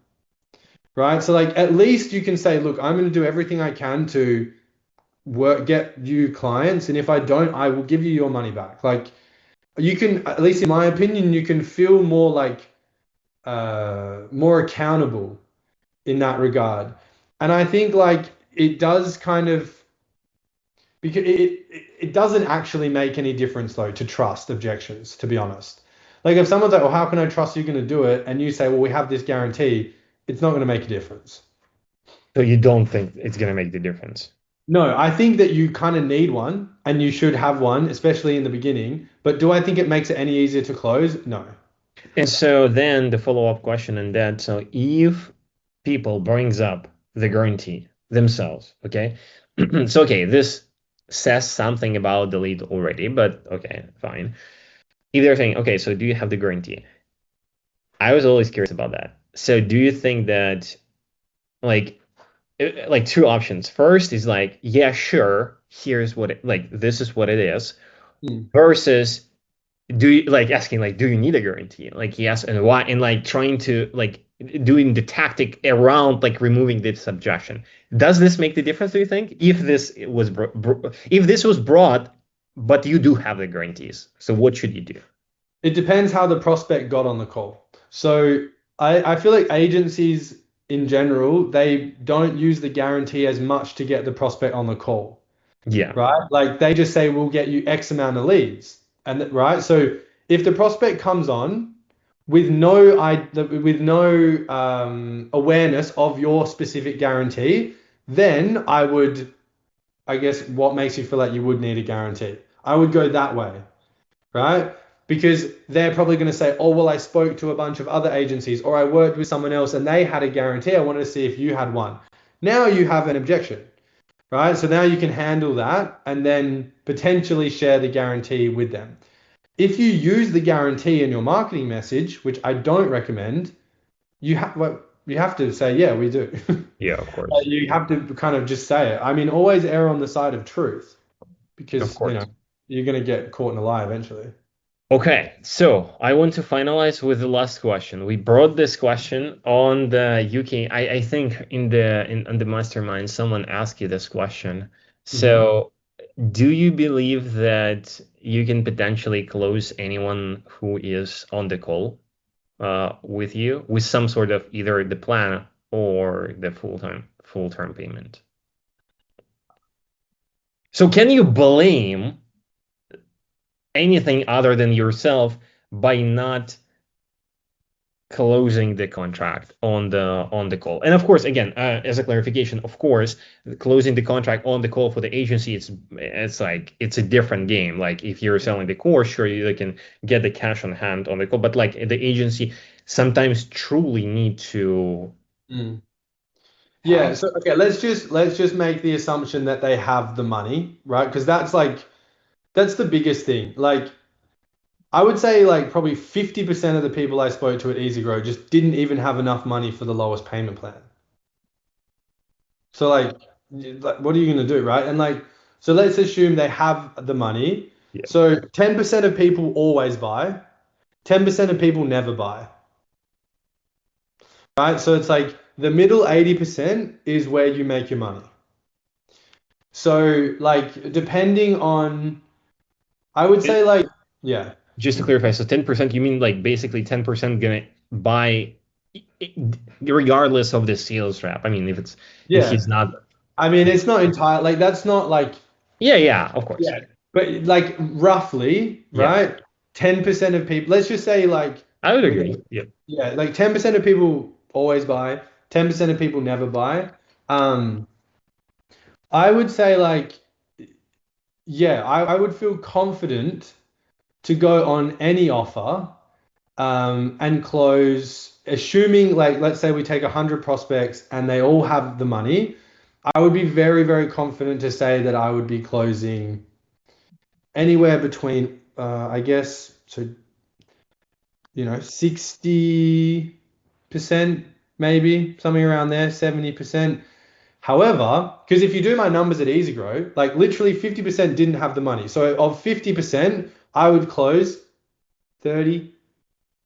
right? So like at least you can say, look, I'm going to do everything I can to get you clients, and if I don't, I will give you your money back. Like you can, at least in my opinion, you can feel more like more accountable in that regard. And I think like it does kind of because it doesn't actually make any difference though to trust objections, to be honest. Like if someone's like, well, how can I trust you're going to do it? And you say, well, we have this guarantee, it's not going to make a difference. So you don't think it's gonna make the difference? No, I think that you kind of need one and you should have one, especially in the beginning. But do I think it makes it any easier to close? No. And so then the follow-up question on that, so if people brings up the guarantee themselves, okay? So okay, this says something about the lead already, but okay, fine. If they're saying, okay, so do you have the guarantee? I was always curious about that. So do you think that like like two options. First is like, yeah, sure, here's what it like this is what it is, Hmm. versus do you like asking like do you need a guarantee? Like yes and why and like trying to like doing the tactic around like removing this objection. Does this make the difference, do you think? If this was if this was brought, but you do have the guarantees. So what should you do? It depends how the prospect got on the call. So I feel like agencies in general, they don't use the guarantee as much to get the prospect on the call, Yeah. right? Like they just say, we'll get you X amount of leads. Right. So if the prospect comes on with no awareness of your specific guarantee, then I would, I guess, what makes you feel like you would need a guarantee? I would go that way, right? Because they're probably going to say, oh, well, I spoke to a bunch of other agencies or I worked with someone else and they had a guarantee. I wanted to see if you had one. Now you have an objection, right? So now you can handle that and then potentially share the guarantee with them. If you use the guarantee in your marketing message, which I don't recommend, you have to say, yeah, we do. Yeah, of course. You have to kind of just say it. I mean, always err on the side of truth Of because, course. you're going to get caught in a lie eventually. Okay, so I want to finalize with the last question. We brought this question on the UK. I think in the mastermind, someone asked you this question. Mhm. So, do you believe that you can potentially close anyone who is on the call with you with some sort of either the plan or the full term payment? So, can you blame anything other than yourself by not closing the contract on the call? And of course, again, as a clarification, of course, closing the contract on the call for the agency, it's like it's a different game. Like if you're selling the course, sure, you can get the cash on hand on the call, but like the agency sometimes truly need to Mm. Yeah, have. so okay, let's just make the assumption that they have the money, right? Because that's the biggest thing. Like I would say like probably 50% of the people I spoke to at Easy Grow just didn't even have enough money for the lowest payment plan. So like what are you gonna do, right? And like so let's assume they have the money. Yeah. So 10% of people always buy, 10% of people never buy. right? So it's like the middle 80% is where you make your money. So like depending on, I would say like, yeah, Just to clarify, so 10%, you mean like basically 10% gonna buy regardless of the sales rep. I mean, if yeah. he's not, I mean, it's not entire, like that's not like, yeah, yeah, of course. yeah, but like roughly, Yeah, right? 10% of people, let's just say like, I would we're agree. gonna, Yeah. yeah, like 10% of people always buy, 10% of people never buy. Um, I would say like, yeah, I would feel confident to go on any offer and close, assuming like let's say we take 100 prospects and they all have the money, I would be very, very confident to say that I would be closing anywhere between, I guess, so 60%, maybe something around there, 70%. However, because if you do my numbers at Easy Grow, like literally 50% didn't have the money. So of 50%, I would close 30,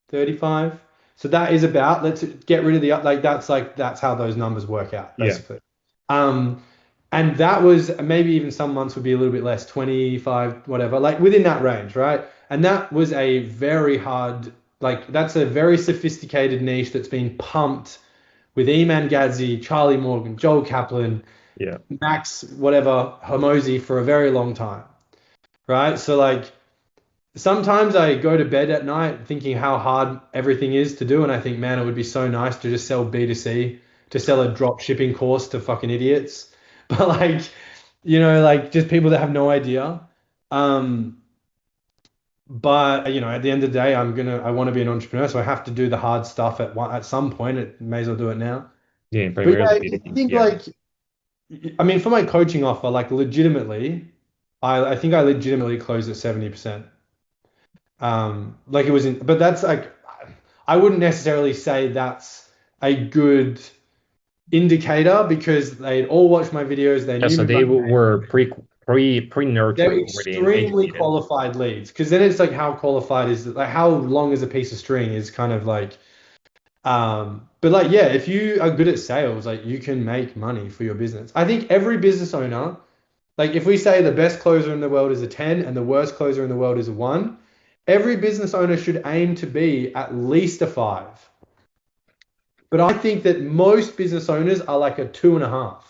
35. So that is about, let's get rid of the, like, that's how those numbers work out, Yeah. basically. Um, and that was maybe even some months would be a little bit less, 25, whatever, like within that range, right? And that was a very hard, like, that's a very sophisticated niche that's been pumped with Eman Gadzhi, Charlie Morgan, Joel Kaplan, Yeah. Max, whatever, Hormozy for a very long time, right? So, like, sometimes I go to bed at night thinking how hard everything is to do, and I think, man, it would be so nice to just sell B2C, to sell a drop shipping course to fucking idiots. But like, like just people that have no idea. Um, but at the end of the day, I want to be an entrepreneur, so I have to do the hard stuff at some point. It may as well do it now. Yeah, But primarily yeah, I B2B. think Yeah. like, I mean, for my coaching offer, like legitimately, I think I legitimately closed at 70%. Like it was in, but that's like, I wouldn't necessarily say that's a good indicator because they'd all watched my videos, they Yeah, knew so me by they name. were pre They're nurtured already and extremely educated. qualified leads because then it's like how qualified is it? Like how long is a piece of string is kind of like, but like, yeah, if you are good at sales, like you can make money for your business. I think every business owner, like if we say the best closer in the world is a 10 and the worst closer in the world is a 1, every business owner should aim to be at least a 5. But I think that most business owners are like a 2.5.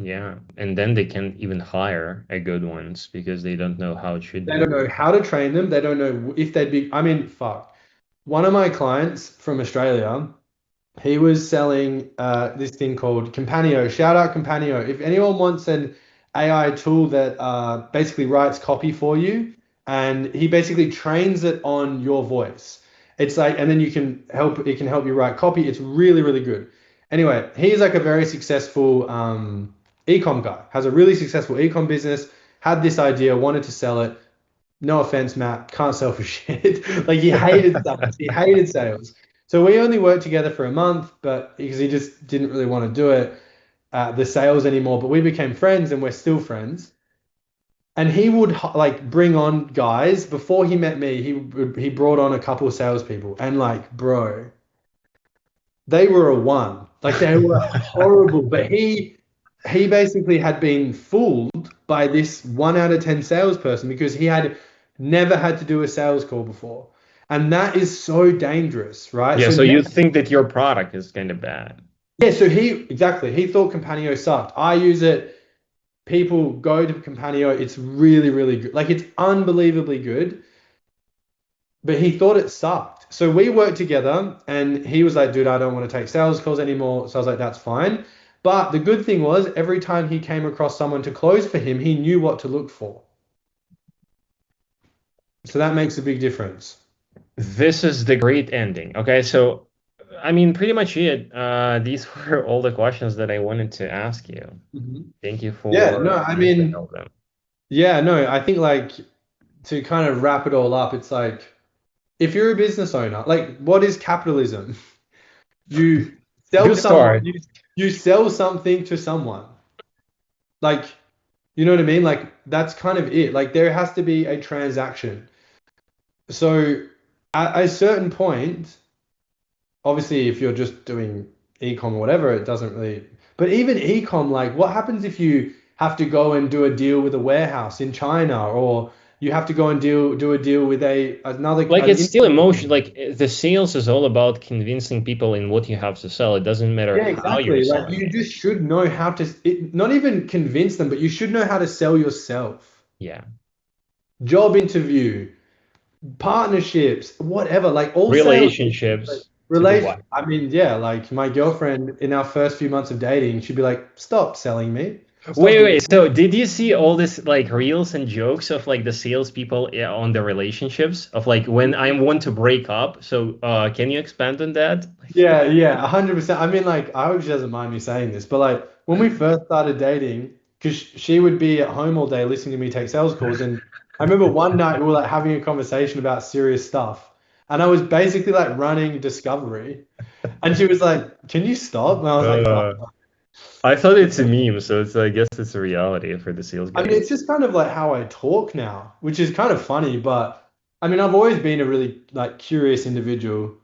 Yeah, and then they can't even hire a good ones because they don't know how it should They be. don't know how to train them. They don't know if they'd be, I mean, fuck. One of my clients from Australia, he was selling this thing called Companio. Shout out Companio. If anyone wants an AI tool that basically writes copy for you, and he basically trains it on your voice. It's like, and then it can help you write copy. It's really, really good. Anyway, he's like a very successful ecom guy, has a really successful ecom business, had this idea, wanted to sell it. No offense, Matt, can't sell for shit. Like he hated sales. He hated sales. So we only worked together for a month, but because he just didn't really want to do it, the sales anymore. But we became friends, and we're still friends. And he would like bring on guys before he met me. He brought on a couple of salespeople, and like, bro, they were a 1. Like they were horrible. But he basically had been fooled by this 1 out of 10 salesperson because he had never had to do a sales call before. And that is so dangerous, right? Yeah, So so you next, think that your product is kind of bad. yeah, so he thought Companio sucked. I use it. People go to Companio. It's really, really good. Like it's unbelievably good. But he thought it sucked. So we worked together and he was like, dude, I don't want to take sales calls anymore. So I was like, that's fine. But the good thing was every time he came across someone to close for him, he knew what to look for. So that makes a big difference. This is the great ending. Okay, so I mean, pretty much it. These were all the questions that I wanted to ask you. Mhm. Thank you Yeah, no, for I answering mean, all of them. yeah, no, I think like to kind of wrap it all up, it's like if you're a business owner, like what is capitalism? You sell Good someone, start. you sell something to someone. Like, you know what I mean? Like that's kind of it. Like there has to be a transaction. So at a certain point, obviously if you're just doing ecom or whatever, it doesn't really. But even ecom, like what happens if you have to go and do a deal with a warehouse in China, or you have to go and do a deal with a another Like an it's still Indian emotion. company? Like the sales is all about convincing people in what you have to sell. It doesn't matter Yeah, how you're exactly. Like selling you it. just should know how to not even convince them, but you should know how to sell yourself. Yeah. Job interview, partnerships, whatever. Like all sales. Like, Relationships to the relation. wife. I mean, yeah. Like my girlfriend in our first few months of dating, she'd be like, "Stop selling me. Stop Wait, doing." wait. So did you see all this like reels and jokes of like the salespeople on the relationships of like when I want to break up? So can you expand on that? Yeah, yeah, 100%. I mean, like, I hope she doesn't mind me saying this, but like when we first started dating, because she would be at home all day listening to me take sales calls, and I remember one night we were like having a conversation about serious stuff, and I was basically like running Discovery, and she was like, "Can you stop?" And I was like, "Fuck." Uh, I thought it's a meme, so it's I guess it's a reality for the sales I mean, guys. it's just kind of like how I talk now, which is kind of funny, but I mean, I've always been a really like curious individual.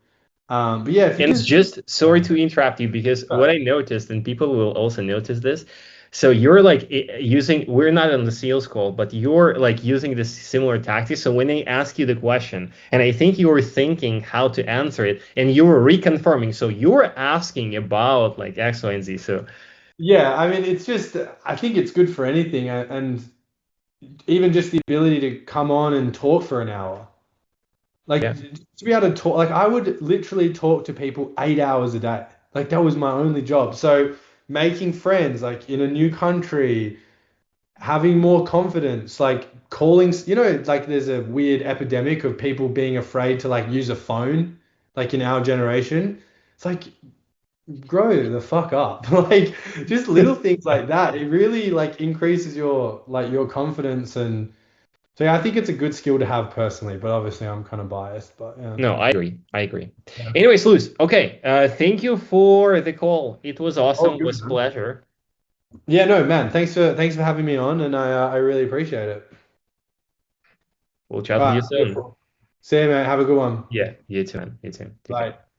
But yeah, if you And it's just just sorry to interrupt you because uh, what I noticed, and people will also notice this. So you're like using, we're not on the sales call, but you're like using this similar tactics. So when they ask you the question, and I think you were thinking how to answer it, and you were reconfirming. So you were asking about like X, Y, and Z. So yeah, I mean, it's just I think it's good for anything, and even just the ability to come on and talk for an hour. Like yeah. to be able to talk, like I would literally talk to people 8 hours a day. Like that was my only job. So making friends, like in a new country, having more confidence, like calling, like there's a weird epidemic of people being afraid to like use a phone, like in our generation. It's like grow the fuck up. Like just little things like that. It really like increases your confidence and so yeah, I think it's a good skill to have personally, but obviously I'm kind of biased, but yeah. No, I agree. I agree. Yeah. Anyways, Luz, okay. Thank you for the call. It was Oh, awesome. It good, was a man. pleasure. Yeah, no, man. Thanks for having me on, and I really appreciate it. We'll chat All with right, you soon. beautiful. See you, man. Have a good one. Yeah, you too, man. You too. Take care. Bye.